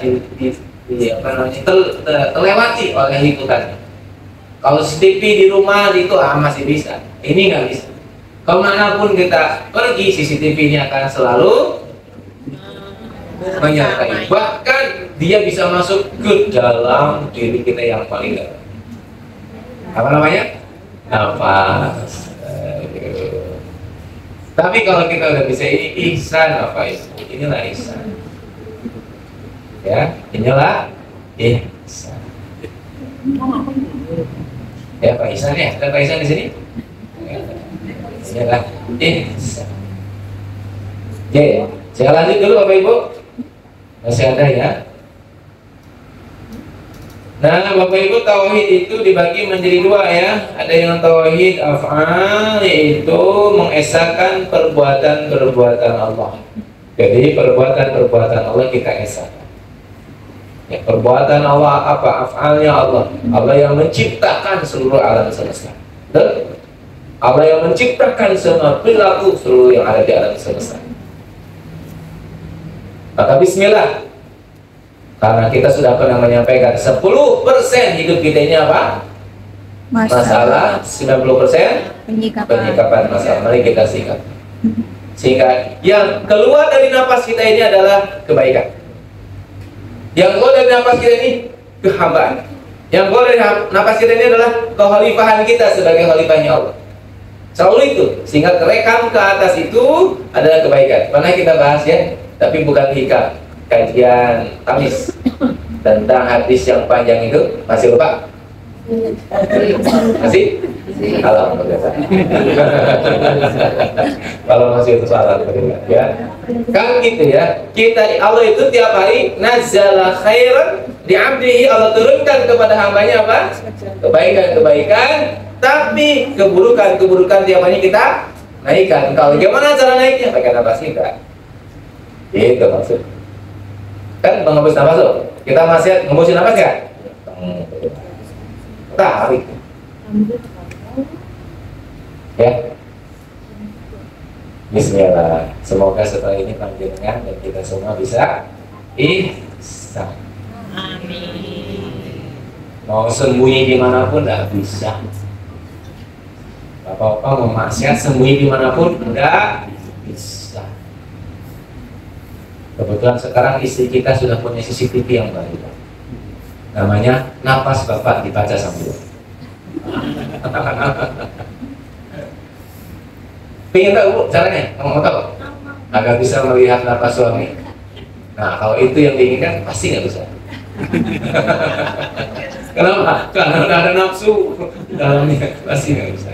terlewati oleh liputannya. Kalau CCTV di rumah itu masih bisa, ini nggak bisa. Kemanapun kita pergi, CCTV-nya akan selalu menyertai. Bahkan dia bisa masuk ke dalam diri kita yang paling dalam. Apa namanya? Nafas. Tapi kalau kita udah bisa ini ihsan apa itu? Inilah ihsan. Ya, inilah ihsan. Ya, Pak Ihsan ya, ada Pak Ihsan di sini? Inilah ihsan. Oke, saya lanjut dulu Bapak Ibu. Masih ada ya? Nah, Bapak Ibu, tauhid itu dibagi menjadi dua ya. Ada yang tauhid af'al, yaitu mengesahkan perbuatan-perbuatan Allah. Jadi perbuatan-perbuatan Allah kita esahkan. Ya, perbuatan Allah apa? Af'alnya Allah. Allah yang menciptakan seluruh alam semesta. Dan Allah yang menciptakan semua perilaku seluruh yang ada di alam semesta. Maka bismillah. Karena kita sudah pernah menyampaikan 10% hidup kita ini apa? Masalah, 90% penyikapan masalah. Mari kita sikat. Sehingga yang keluar dari napas kita ini adalah kebaikan. Yang keluar dari napas kita ini kehambaan. Yang keluar dari napas kita ini adalah kekhalifahan kita sebagai khalifahnya Allah. Selalu itu. Sehingga kerekam ke atas itu adalah kebaikan. Pernah kita bahas ya, tapi bukan hikam. Kajian Kamis tentang hadis yang panjang itu masih lupa? Masih? Alhamdulillah. Kalau masih itu alhamdulillah ya. Kan gitu ya. Kita Allah itu tiap hari nazzala khairan di abdihi, Allah turunkan kepada hambanya apa? Kebaikan-kebaikan, tapi keburukan-keburukan tiap hari kita naikkan. Kalau gimana cara naiknya? Pakai napas kita. Itu maksud. Kan menghembus nafas tuh. Kita masih ngembusin nafas nggak? Tarik. Ya. Bismillah. Semoga setelah ini panjenengan dan kita semua bisa ihsan. Amin. Mau sembunyi dimanapun nggak bisa. Bapak-bapak mau maksiat sembunyi dimanapun nggak bisa. Kebetulan sekarang istri kita sudah punya CCTV yang baru. Namanya napas Bapak dibaca sambil. Pengen tahu Bu caranya? Kamu mau tahu? Agar bisa melihat napas suami. Nah, kalau itu yang diinginkan pasti nggak bisa. Kenapa? Karena udah ada nafsu dalamnya, pasti nggak bisa.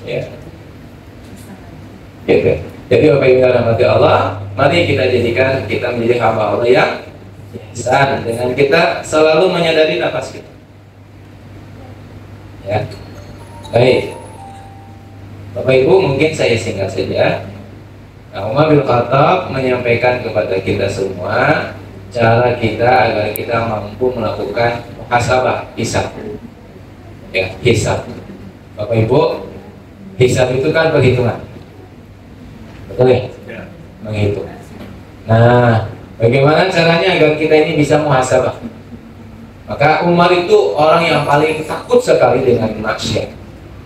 Ya. Gitu. Jadi Bapak Ibu rahmati Allah, mari kita jadikan kita menjadi hamba Allah yang ihsan dengan kita selalu menyadari nafas kita. Ya. Baik. Bapak Ibu, mungkin saya singkat saja. Nah, Umar bin Khattab menyampaikan kepada kita semua cara kita agar kita mampu melakukan muhasabah, hisab. Ya, hisab. Bapak Ibu, hisab itu kan perhitungan. Betul ya? Menghitung. Nah, bagaimana caranya agar kita ini bisa muhasabah? Maka Umar itu orang yang paling takut sekali dengan maksiat.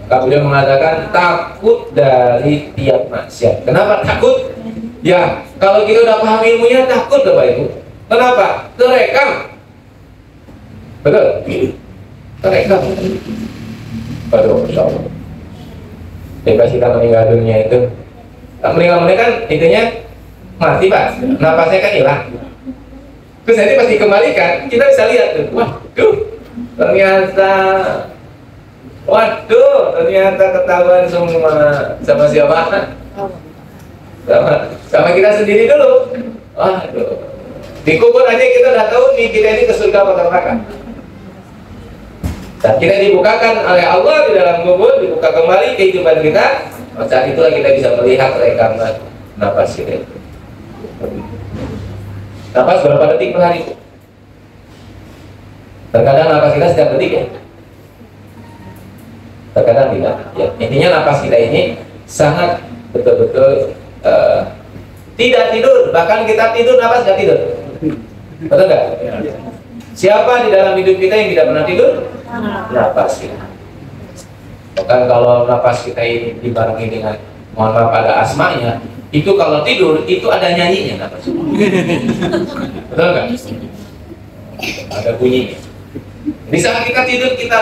Maka beliau mengatakan takut dari tiap maksiat. Kenapa takut? Ya, kalau kita udah paham ilmunya takut Bapak Ibu. Kenapa? Terekam. Betul? Terekam. Aduh, Masya Allah. Bebas kita meninggal dunia itu. Meninggal kan intinya mati Pak, napasnya kan hilang. Terus nanti pas dikembalikan kita bisa lihat tuh, waduh ternyata ketahuan semua. Sama siapa? Sama kita sendiri dulu. Waduh, dikubur aja kita udah tahu nih kita ini ke surga atau neraka. Dan kita dibukakan oleh Allah di dalam kubur, dibuka kembali kehidupan kita. Saat itulah kita bisa melihat rekaman napas kita. Napas berapa detik per hari? Terkadang napas kita setiap detik ya. Terkadang tidak. Ya, intinya napas kita ini sangat betul-betul tidak tidur. Bahkan kita tidur, nafas nggak tidur. Betul nggak? Siapa di dalam hidup kita yang tidak pernah tidur? Nafas kita. Bahkan kalau nafas kita ini dibarengi dengan, mohon maaf, ada asmanya, itu kalau tidur itu ada nyanyinya nafas. Betul nggak? Ada bunyinya. Di saat kita tidur kita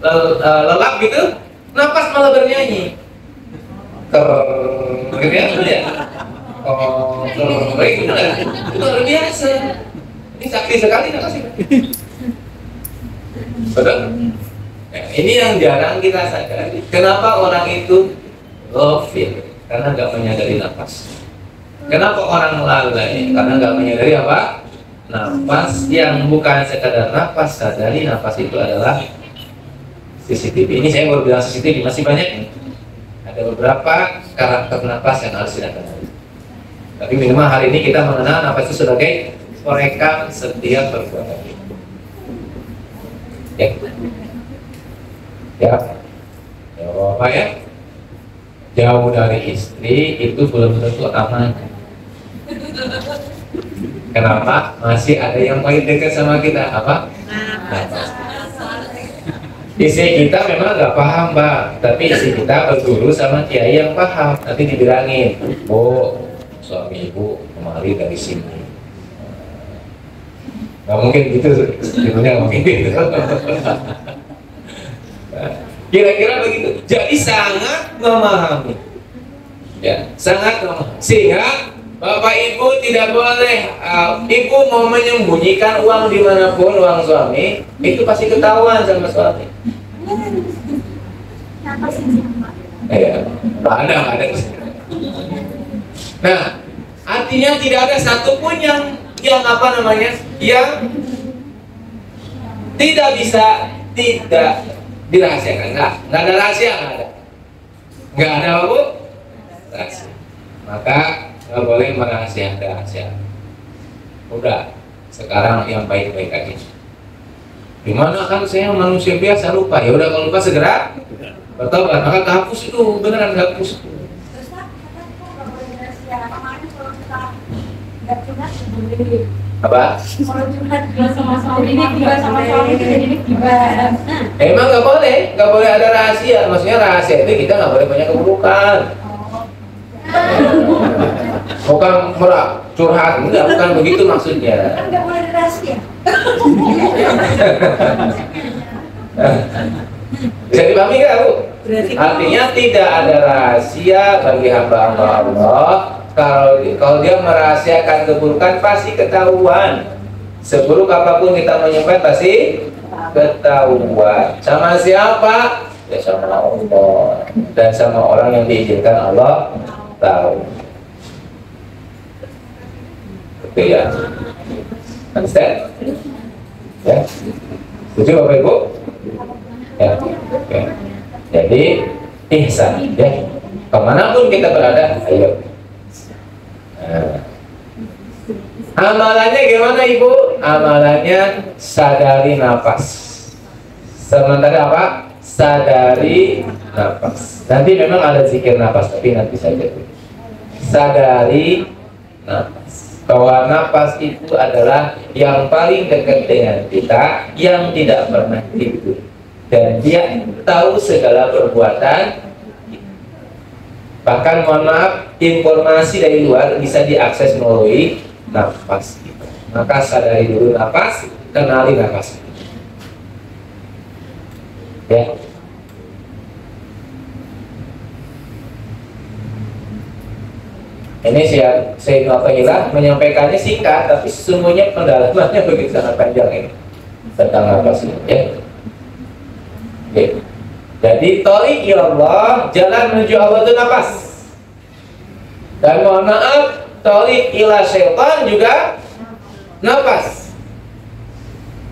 lelap gitu, nafas malah bernyanyi. Gitu ya? Itu luar biasa. Ini sakti sekali nafas ini. Betul? Nah, ini yang jarang kita sadari. Kenapa orang itu ghafil? Karena nggak menyadari nafas. Kenapa orang lalai? Karena nggak menyadari apa? Nafas. Yang bukan sekadar nafas, sadari nafas itu adalah CCTV. Ini saya baru bilang CCTV, masih banyak nih. Ada beberapa karakter nafas yang harus kita kenali. Tapi minimal hari ini kita mengenal nafas itu sebagai perekam setiap perbuatan. Ya, ya, apa ya? Jauh dari istri itu belum tentu aman. Kenapa? Masih ada yang paling dekat sama kita. Apa? Nafas. Istri kita memang nggak paham, Pak, tapi istri kita berguru sama kiai yang paham. Nanti dibilangin, Bu, suami ibu kemari dari sini. Nggak mungkin gitu, sebenarnya mungkin gitu. Kira-kira begitu. Jadi sangat memahami, ya, sangat memahami. Sehingga Bapak Ibu tidak boleh, Ibu mau menyembunyikan uang dimanapun, uang suami itu pasti ketahuan sama suami. Ya, ada. Nah, artinya tidak ada satupun yang yang tidak bisa tidak dirahasiakan. Nggak ada rahasia, nggak ada apa, Bu? Rahasia. Maka nggak boleh merahasiakan rahasia. Udah, sekarang yang baik-baik aja. Gimana kan saya manusia biasa lupa. Ya udah, kalau lupa segera bertobat. Maka hapus itu, beneran hapus. Apa? Kalau curhat sama suami ini tiba sama suami jadi tiba. Emang nggak boleh ada rahasia. Maksudnya rahasia itu kita nggak boleh banyak keburukan. Bukan merak curhat, enggak, bukan begitu maksudnya. Kan nggak boleh ada rahasia. Bisa dipahami nggak, Bu? Artinya tidak ada rahasia bagi hamba-hamba Allah. Kalau dia merahasiakan keburukan pasti ketahuan. Seburuk apapun kita menyembah pasti ketahuan. Sama siapa? Ya sama Allah dan sama orang yang diizinkan Allah tahu. Oke ya. Understand? Ya. Setuju Bapak Ibu? Ya. Oke. Jadi ihsan ya. Kemanapun kita berada, ayo. Nah. Amalannya gimana Ibu? Amalannya sadari nafas. Sementara apa? Sadari nafas. Nanti memang ada zikir nafas, tapi nanti saja. Sadari nafas. Bahwa nafas itu adalah yang paling dekat dengan kita, yang tidak pernah tidur. Dan dia tahu segala perbuatan. Bahkan mohon maaf, informasi dari luar bisa diakses melalui nafas kita. Maka sadari dulu nafas, kenali nafas. Ya. Ini saya Nafailah menyampaikannya singkat, tapi sesungguhnya pendalamannya begitu sangat panjang ini tentang nafas ini. Ya. Oke. Jadi thoriq ilallah, jalan menuju Allah itu nafas. Dan mohon maaf, thoriq ila syaitan juga nafas.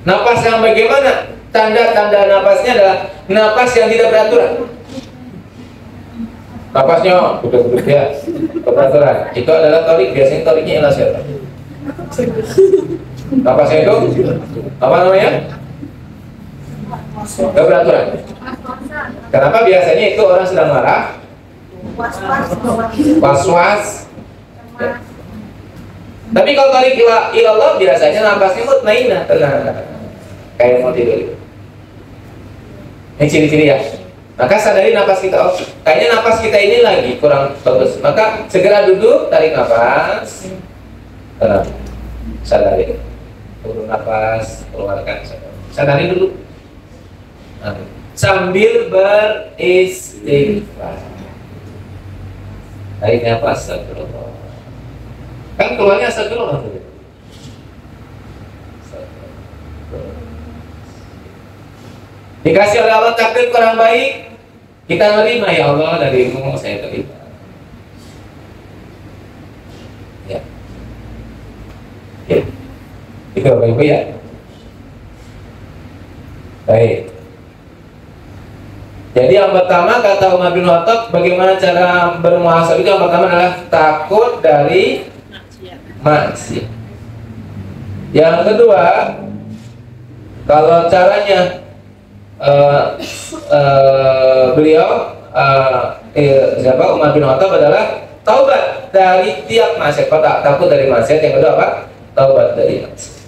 Nafas yang bagaimana? Tanda-tanda nafasnya adalah nafas yang tidak beraturan. Nafasnya duduk-duduk ya, beraturan. Itu adalah thoriq, biasanya thoriqnya ila syaitan. Nafasnya itu apa namanya? Gak beraturan. Kenapa biasanya itu orang sedang marah? Was-was. Ya. Tapi kalau tarik ilallah biasanya napasnya mutmainah, tenang, kayak mau tidur. Ini ciri-ciri ya. Maka sadari napas kita, oh, kayaknya napas kita ini lagi kurang bagus. Maka segera duduk, tarik napas, tenang, sadari, turun napas, keluarkan. Sadari dulu, sambil beristighfar. Tarik napas, astagfirullah. Kan keluarnya astagfirullah. Dikasih oleh Allah takdir kurang baik, kita menerima, ya Allah, darimu saya terima. Ya, ya. Itu Bapak Ibu ya. Baik. Jadi yang pertama kata Umar bin Khattab, bagaimana cara bermuhasabah itu, yang pertama adalah takut dari maksiat. Yang kedua, kalau caranya beliau siapa Umar bin Khattab adalah taubat dari tiap maksiat. Takut dari maksiat. Yang kedua apa? Taubat dari maksiat.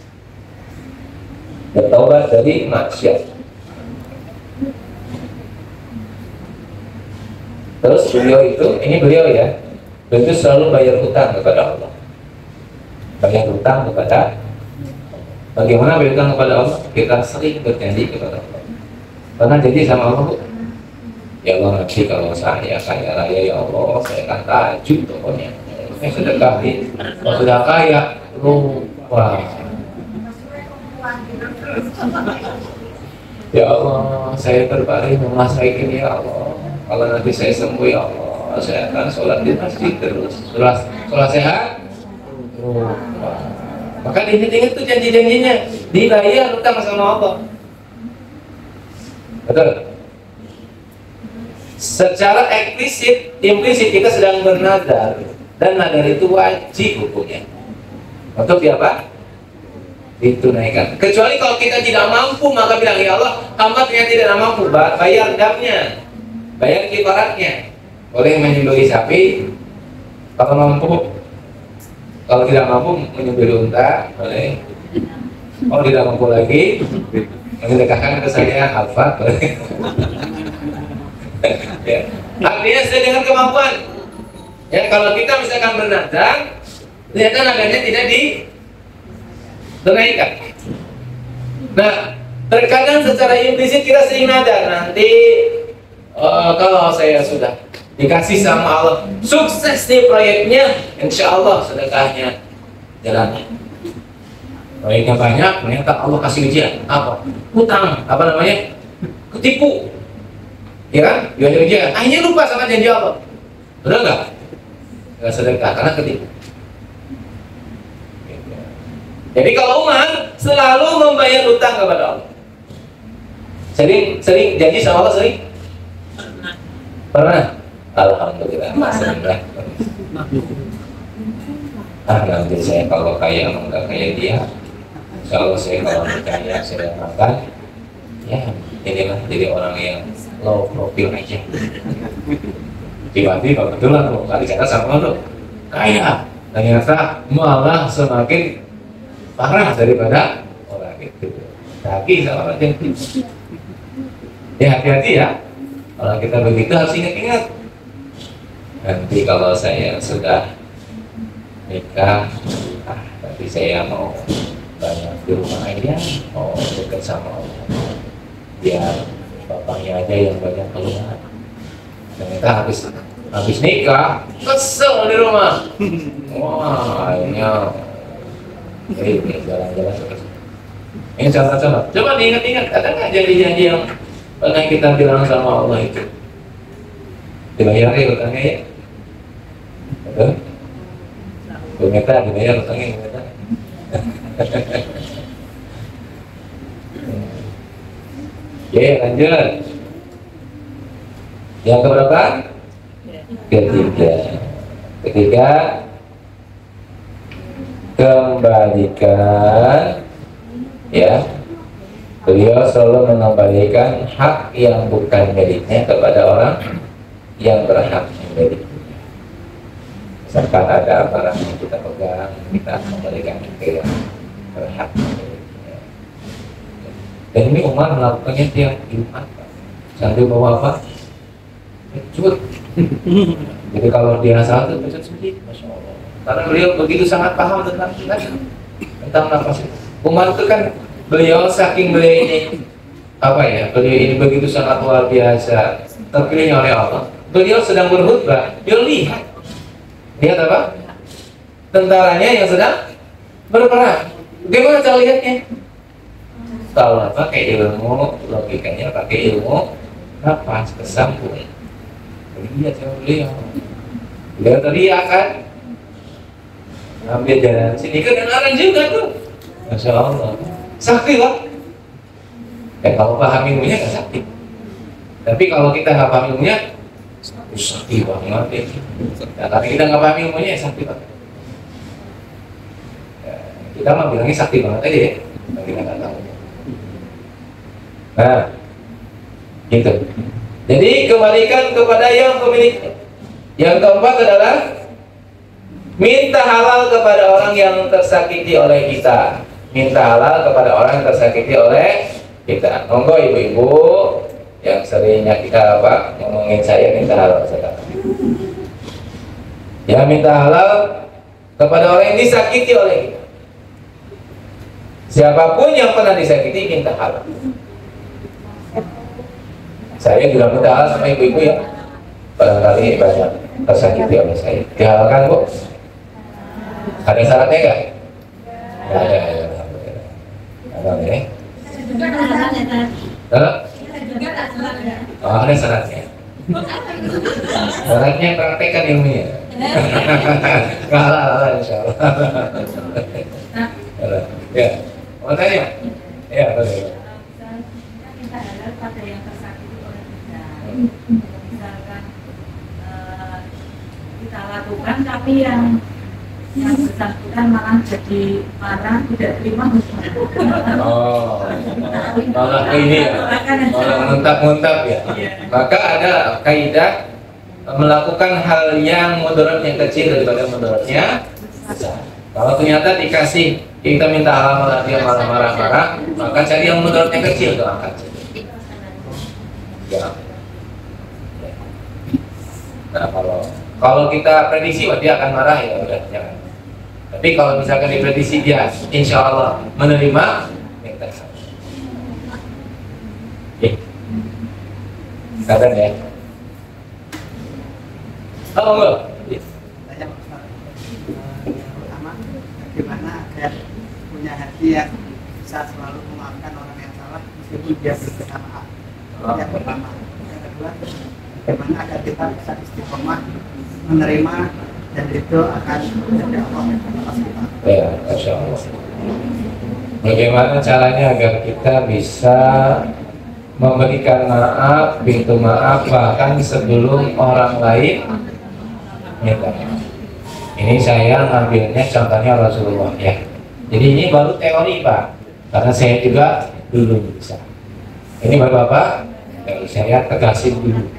Bertaubat dari maksiat. Terus beliau itu, ini beliau ya, beliau itu selalu bayar hutang kepada Allah. Bayar hutang kepada, bagaimana bayar hutang kepada Allah? Kita sering berjanji kepada Allah. Pernah jadi sama Allah, ya Allah, nanti kalau saya kaya raya, ya Allah, saya akan tajud pokoknya. Saya sedekahin, kalau sudah kaya, lupa. Ya Allah, saya berbaring rumah saya ini, ya Allah. Kalau nanti saya sembuh, ya Allah, saya akan sholat di masjid terus. Sholat sehat, lupa. Maka diingat-ingat tuh janji-janjinya, dibayar hutang sama Allah. Betul. Secara implisit kita sedang bernadar, dan nadar itu wajib hukumnya. Untuk apa? Ditunaikan. Kecuali kalau kita tidak mampu, maka bilang, ya Allah, hamba ternyata tidak mampu, bayar damnya, bayar kifaratnya. Boleh menyembelih sapi kalau mampu. Kalau tidak mampu, menyembelih unta, boleh. Oh, tidak mampu lagi, mendekatkan ke saya Alfa. Ya. Artinya sesuai dengan kemampuan. Ya, kalau kita misalkan bernadar, ternyata nadarnya tidak ditunaikan. Nah, terkadang secara implisit kita sering nadar, nanti kalau saya sudah dikasih sama Allah, sukses nih proyeknya, insya Allah sedekahnya jalan. Proyeknya banyak, ternyata Allah kasih ujian. Apa? Hutang, apa namanya? Ketipu. Ya kan? Ujian. Akhirnya lupa sama janji Allah. Benar nggak? Nggak sedekah karena ketipu. Jadi kalau Umar selalu membayar hutang kepada Allah. Sering janji sama Allah sering? Pernah. Alhamdulillah. Alhamdulillah. Nanti saya kalau kaya enggak kayak dia. Kalau saya kalau kaya saya makan, ya inilah jadi orang yang low profile aja. Tiba-tiba kebetulan loh kali kata sama lo kaya, ternyata malah semakin parah daripada orang itu. Lagi sama orang yang ya hati-hati ya. Kalau kita begitu harus ingat-ingat. Nanti kalau saya sudah nikah, tapi saya mau banyak di rumah aja, mau dekat sama Allah, biar bapaknya aja yang banyak keluar. Ternyata habis nikah kesel di rumah. Wah, akhirnya jalan-jalan terus. Ini coba diingat-ingat, ada nggak janji-janji yang pernah kita bilang sama Allah itu dibayar ya hutangnya ya? Betul? Ternyata dibayar hutangnya ternyata. Oke, lanjut. Yang keberapa? Ketiga, kembalikan ya Beliau selalu mengembalikan hak yang bukan miliknya kepada orang yang berhak memilikinya. Misalkan ada barang yang kita pegang, kita kembalikan ke yang berhak memilikinya. Dan ini Umar melakukannya tiap Jumat, sambil bawa apa? Pecut. Jadi kalau dia salah itu pecut sendiri, masya Allah. Karena beliau begitu sangat paham tentang nafas itu. Umar itu kan beliau saking beliau ini beliau ini begitu sangat luar biasa, terpilih oleh Allah. Beliau sedang berkhutbah, beliau lihat apa? Tentaranya yang sedang berperang. Bagaimana cara lihatnya? Kalau pakai ilmu logikanya, pakai ilmu nafas kesambung. Lihat sama beliau teriak kan, ambil jalan sini kedengaran juga tuh, masya Allah. Sakti lah. Kalau paham ilmunya nggak sakti. Tapi kalau kita nggak paham ilmunya, sakti banget ya. Nah, tapi kita nggak paham ilmunya, ya sakti banget. Ya, kita mah bilangnya sakti banget aja ya. Kita nggak tahu. Nah, gitu. Jadi kembalikan kepada yang pemiliknya. Yang keempat adalah minta halal kepada orang yang tersakiti oleh kita. Minta halal kepada orang yang tersakiti oleh kita. Monggo ibu-ibu yang seringnya kita ngomongin saya minta halal sekarang. Ya, minta halal kepada orang yang disakiti oleh kita. Siapapun yang pernah disakiti minta halal. Saya juga minta halal sama ibu-ibu ya. Barangkali banyak tersakiti oleh saya. Dihalalkan Bu? Ada syaratnya nggak? Nggak ada. Ada ya? Oh, ada syaratnya. Syaratnya praktekkan ilmunya. Halal insya Allah. Ya, mau tanya? Ya, boleh. Kita halal pada yang tersakiti oleh kita. Misalkan kita lakukan, tapi yang bersangkutan malah jadi marah, tidak terima hukuman. Oh, malah ini ya, malah muntap-muntap ya. Maka ada kaidah melakukan hal yang mudaratnya kecil daripada mudaratnya besar. Kalau ternyata dikasih kita minta halal malah dia malah marah-marah, maka cari yang mudaratnya kecil tuh angkat. Ya. Nah, kalau kita prediksi dia akan marah ya udah jangan. Tapi kalau misalkan diprediksi dia insya Allah menerima, minta sadar ya. Oh enggak. Pertama, bagaimana agar punya hati yang bisa selalu memaafkan orang yang salah meskipun dia berkata maaf. Yang pertama. Yang kedua, bagaimana agar kita bisa istiqomah menerima dan itu akan menjadi Allah yang atas kita. Ya, Masya Allah. Bagaimana caranya agar kita bisa memberikan maaf, pintu maaf bahkan sebelum orang lain minta maaf. Ini saya ngambilnya contohnya Rasulullah ya. Jadi ini baru teori Pak, karena saya juga dulu bisa. Ini baru apa? Saya tegasin dulu.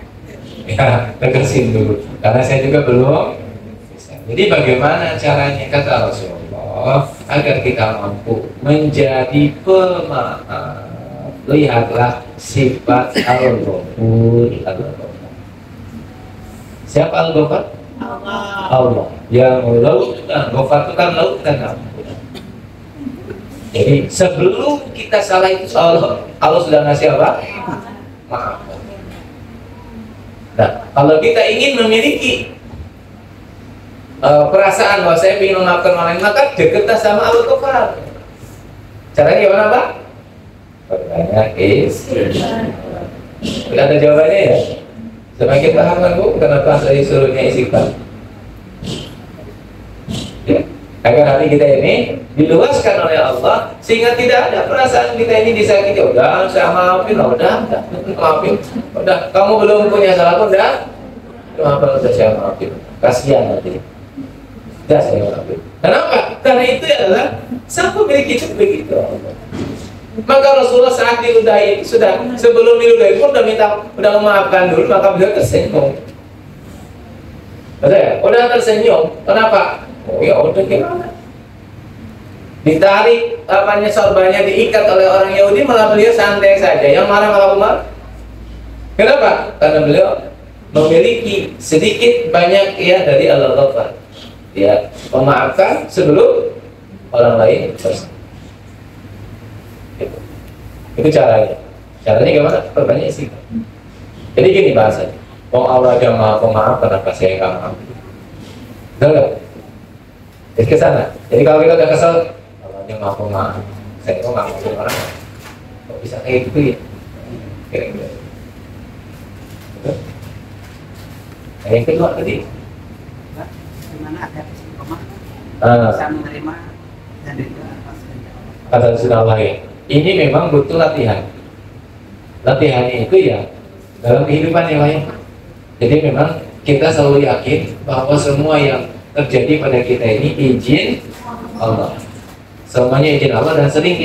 Ya, tegasin dulu. Karena saya juga belum. Jadi bagaimana caranya kata Rasulullah agar kita mampu menjadi pemaaf? Lihatlah sifat Al-Ghafur. Siapa Al-Ghafur? Allah. Yang laut dan Ghafur itu kan laut dan ampun. Jadi sebelum kita salah itu Allah sudah ngasih apa? Maaf. Nah, kalau kita ingin memiliki perasaan bahwa saya ingin memaafkan orang lain, maka dekatlah sama Al-Ghafur. Caranya gimana Pak? Pertanyaan Tidak ada jawabannya ya? Semakin paham kan Bu, kenapa saya suruhnya istighfar? Ya, agar hati kita ini diluaskan oleh Allah sehingga tidak ada perasaan kita ini disakiti. Udah, saya maafin, udah, maafin. Udah, kamu belum punya salah pun udah udah saya maafin. Kasihan nanti. Udah saya maafin. Kenapa? Karena itu adalah sang pemilik hidup begitu. Maka Rasulullah saat diludahi sudah sebelum diludahi pun udah memaafkan dulu, maka beliau tersenyum. Betul ya? Udah tersenyum. Kenapa? Oh ya udah gimana? Ditarik sorbannya diikat oleh orang Yahudi, malah beliau santai saja. Yang marah malah Umar. Kenapa? Karena beliau memiliki sedikit banyak ya dari Allah-Allah. Ya, memaafkan sebelum orang lain selesai. Itu caranya. Caranya gimana? Perbanyak isi. Jadi gini bahasanya. Oh Allah yang maha pemaaf, kenapa saya nggak maaf? Betul nggak? Jadi ke sana. Jadi kalau kita udah kesel, Allah yang maha pemaaf, saya kok nggak maafin orang? Kok bisa kayak gitu ya? Kira-kira. Nah, yang kedua tadi. Gimana agar istiqomah Ah. bisa menerima dan juga Kata Allah ya. Ini memang butuh latihan. Latihannya itu ya dalam kehidupan yang lain. Jadi memang kita selalu yakin bahwa semua yang terjadi pada kita ini izin Allah. Semuanya izin Allah, dan sering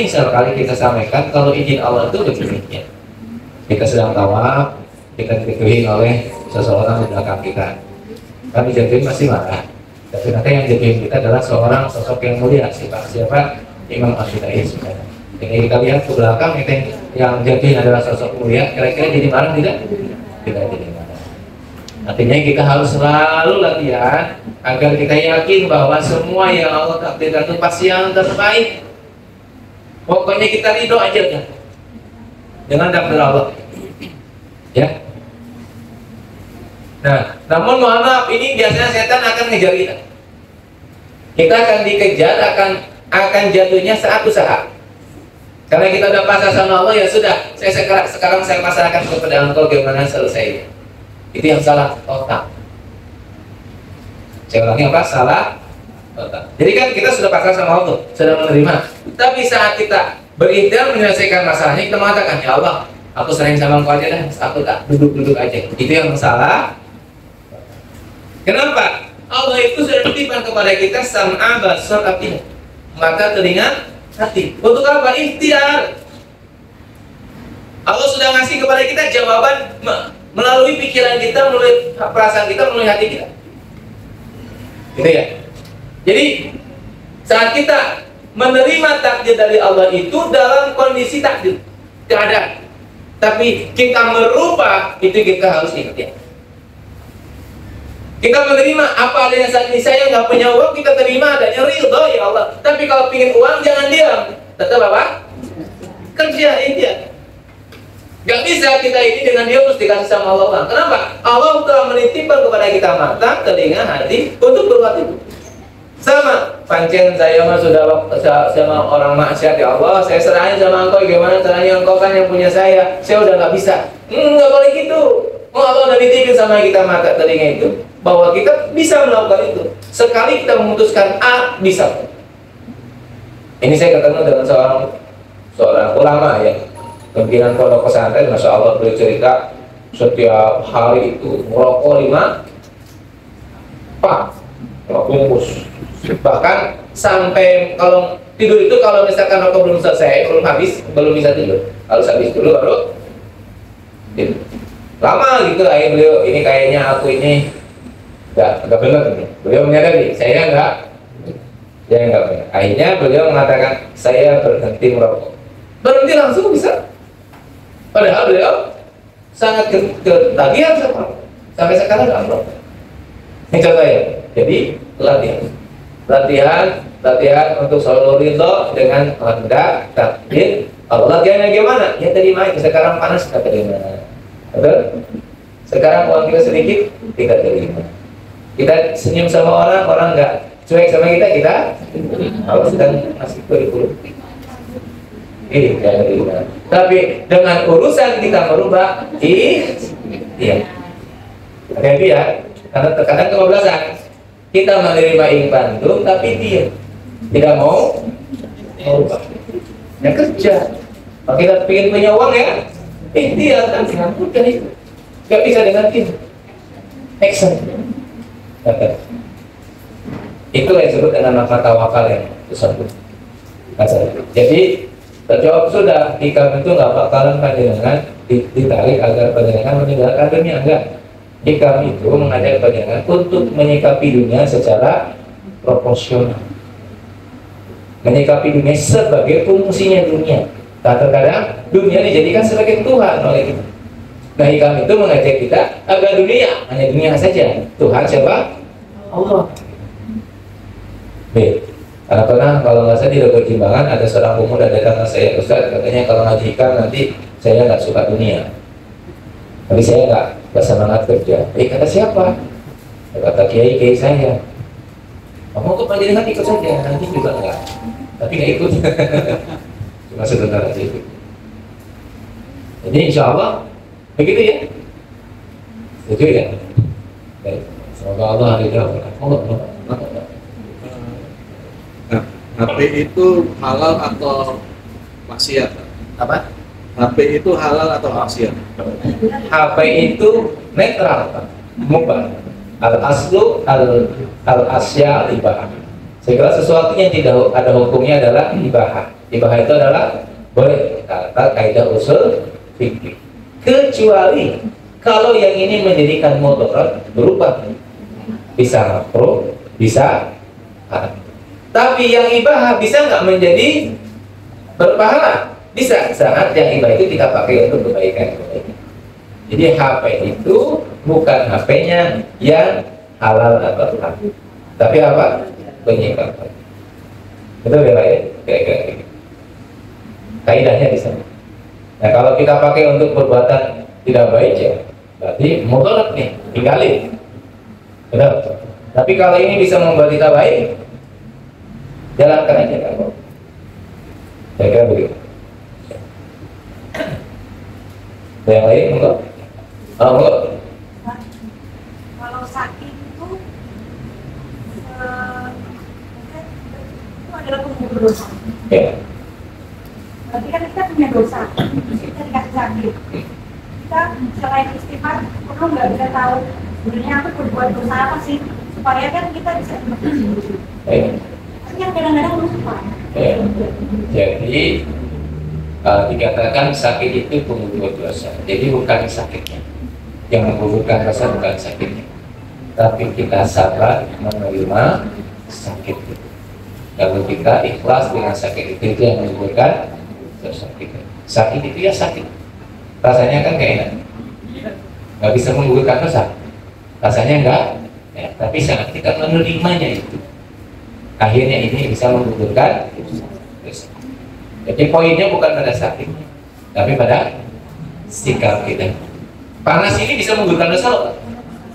sekali kita sampaikan kalau izin Allah itu begini. Kita sedang tawaf, kita dituduhin oleh seseorang di belakang kita. Kami jatuhin masih marah. Tapi ternyata yang jatuhin kita adalah seorang sosok yang mulia. Siapa? Imam Ash-Shafii. Jadi kita lihat ke belakang, yang jatuhin adalah sosok mulia. Kira-kira jadi marah tidak? Tidak jadi marah. Artinya kita harus selalu latihan agar kita yakin bahwa semua yang Allah takdirkan itu pasti yang terbaik. Pokoknya kita ridho aja kan dengan takdir Allah. Ya. Nah, namun mohon maaf, ini biasanya setan akan ngejar kita. Kita akan dikejar, akan jatuhnya saat usaha. Karena kita udah pasrah sama Allah, ya sudah. Sekarang saya pasrahkan kepada Engkau, gimana selesai. Itu yang salah otak. Saya ulangi apa? Salah otak. Jadi kan kita sudah pasrah sama Allah, sudah menerima. Tapi saat kita berikhtiar menyelesaikan masalahnya, kita mengatakan, ya Allah, aku sering sama Engkau aja dah, aku tak duduk-duduk aja. Itu yang salah. Kenapa? Allah itu sudah titipkan kepada kita sam'a basar afida, mata, telinga, hati. Untuk apa? Ikhtiar. Allah sudah ngasih kepada kita jawaban melalui pikiran kita, melalui perasaan kita, melalui hati kita. Gitu ya. Jadi saat kita menerima takdir dari Allah itu dalam kondisi takdir keadaan, tapi kita merubah itu, kita harus ikhtiar. Kita menerima apa adanya saat ini. Saya nggak punya uang, kita terima adanya, ridho ya Allah. Tapi kalau pingin uang, jangan diam. Tetap apa? Kerja, ikhtiar. Gak bisa kita ini dengan dia terus dikasih sama Allah uang. Kenapa? Allah telah menitipkan kepada kita mata, telinga, hati untuk berbuat itu. Sama, pancen saya mah sudah sama orang maksiat, ya Allah, saya serahin sama Engkau, gimana caranya, Engkau kan yang punya saya udah nggak bisa. Nggak boleh gitu. Allah udah ditipin sama kita mata, telinga itu, bahwa kita bisa melakukan itu. Sekali kita memutuskan A, bisa. Ini saya ketemu dengan seorang ulama ya, pimpinan pondok pesantren, masya Allah, beliau cerita setiap hari itu merokok 5 bungkus. Bahkan sampai kalau tidur itu, kalau misalkan rokok belum selesai, belum habis, belum bisa tidur. Harus habis dulu baru tidur. Lama gitu, akhirnya beliau, ini kayaknya aku ini nggak benar ini. Beliau menyadari, saya nggak benar. Akhirnya beliau mengatakan, saya berhenti merokok. Berhenti langsung bisa. Padahal beliau sangat ketagihan sama, sampai sekarang nggak merokok. Ini contohnya. Jadi latihan untuk selalu ridho dengan kehendak takdir Allah. Latihannya gimana? Ya terima itu. Sekarang panas kita terima. Betul? Sekarang uang kita sedikit, kita terima. Kita senyum sama orang nggak cuek sama kita Allah sedang ngasih kurikulum. Iya. Tapi dengan urusan kita merubah, iya. Hati-hati ya, karena terkadang kebablasan. Kita menerima impandu, tapi dia tidak mau merubah. Ya kerja. Kalau kita ingin punya uang ya, dia kan dengan mudah itu. Gak bisa dengan tim. Action. Itu yang disebut dengan makna tawakal yang tersebut. Jadi Terjawab sudah, hikam itu nggak bakalan panjenengan ditarik agar panjenengan meninggalkan dunia, enggak. Hikam itu mengajak panjenengan untuk menyikapi dunia secara proporsional, menyikapi dunia sebagai fungsinya dunia. Nah, terkadang dunia dijadikan sebagai Tuhan oleh kita. Nah, hikam itu mengajak kita agar dunia hanya dunia saja. Tuhan siapa? Allah. Baik. Karena pernah kalau nggak salah di Logo Jimbangan ada seorang pemuda datang ke saya, Ustaz, katanya kalau ngaji hikam nanti saya nggak suka dunia, tapi saya nggak semangat kerja. Kata siapa? Kata kiai saya. Kamu kok panjenengan ikut saja, nanti juga enggak, tapi nggak ikut. Cuma sebentar aja ikut. Jadi insya Allah begitu ya. Setuju ya? Baik. Semoga Allah ridha. HP itu halal atau maksiat? Apa? HP itu halal atau maksiat? HP itu netral, Pak. Mubah. Al-aslu al-asya ibah. Saya kira sesuatu yang tidak ada hukumnya adalah ibah. Ibah itu adalah boleh, kata kaidah usul fikih. Kecuali kalau yang ini menjadikan mudarat berubah, bisa makruh, bisa haram. Tapi yang ibah bisa nggak menjadi berpahala? Bisa, saat yang ibah itu kita pakai untuk kebaikan. Jadi HP itu bukan HP-nya yang halal atau haram, tapi apa? Penyikapan. Betul ya Pak ya? Kira-kira gitu. Kaidahnya di sana. Nah, kalau kita pakai untuk perbuatan tidak baik ya, berarti mudarat nih, tinggalin. Betul. Tapi kalau ini bisa membuat kita baik, jalankan aja kan. Saya kira begitu. Ada yang lain enggak? Oh, enggak. Kalau sakit itu adalah penggugur dosa. Ya. Berarti kan kita punya dosa, kita dikasih sakit. Kita selain istighfar, perlu nggak bisa tahu sebenarnya aku berbuat dosa apa sih, supaya kan kita bisa sembuh. Tapi yang kadang-kadang lupa. Jadi dikatakan sakit itu penggugur dosa. Jadi bukan sakitnya yang menggugurkan dosa, bukan sakitnya, tapi kita sabar menerima sakit itu. Kalau kita ikhlas dengan sakit itu yang menggugurkan dosa kita. Sakit itu ya sakit, rasanya kan gak enak, nggak bisa menggugurkan dosa, rasanya enggak ya, tapi saat kita menerimanya itu, akhirnya ini bisa menggugurkan dosa. Jadi poinnya bukan pada sakit, tapi pada sikap kita. Panas ini bisa menggugurkan dosa loh.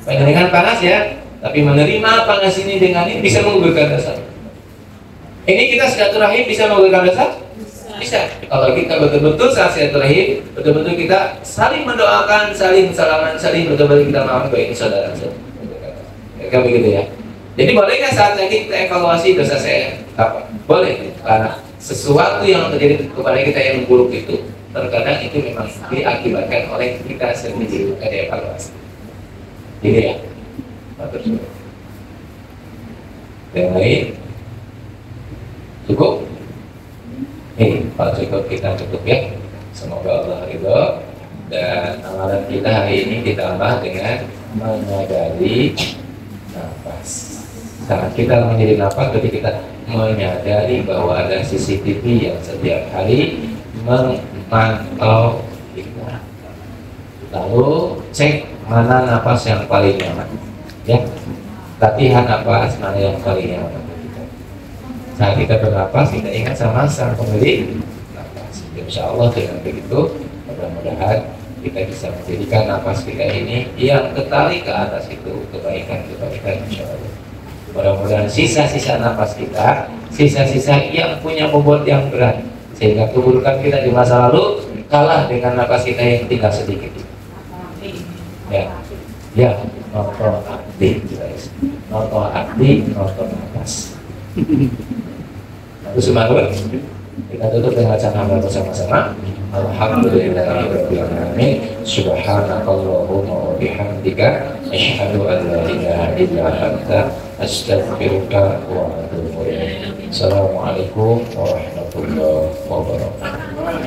Dengan panas ya, tapi menerima panas ini dengan ini bisa menggugurkan dosa. Ini kita silaturahim bisa menggugurkan dosa? Bisa. Kalau kita betul-betul saat silaturahim, betul-betul kita saling mendoakan, saling salaman, saling betul-betul kita maafkan saudara. Kayak begitu ya. Jadi bolehkah saat lagi kita evaluasi dosa saya? Apa? Boleh. Karena sesuatu yang terjadi kepada kita yang buruk itu terkadang itu memang diakibatkan oleh kita sendiri, bukan dievaluasi. Jadi ya, matur. Yang lain cukup? Pak cukup, kita cukup ya. Semoga Allah ridho. Dan amalan kita hari ini ditambah dengan menyadari nafas. Saat kita menjadi nafas, berarti kita menyadari bahwa ada CCTV yang setiap hari memantau kita. Lalu cek mana nafas yang paling nyaman. Ya, latihan nafas mana yang paling nyaman. Saat kita bernapas, kita ingat sama sang pemilik nafas. Insya Allah dengan begitu, mudah-mudahan kita bisa menjadikan nafas kita ini yang ketarik ke atas itu kebaikan-kebaikan insya Allah. Mudah-mudahan sisa-sisa nafas kita, sisa-sisa yang punya bobot yang berat, sehingga keburukan kita di masa lalu kalah dengan nafas kita yang tinggal sedikit. Ya, ya, nonton aktif, nonton aktif, nonton nafas. Bismillah. Kita tutup dengan bacaan hamdalah bersama-sama. Alhamdulillahirabbil alamin. Subhanakallahumma wa bihamdika asyhadu an la ilaha illa anta astaghfiruka wa atubu ilaik. Assalamualaikum warahmatullahi wabarakatuh.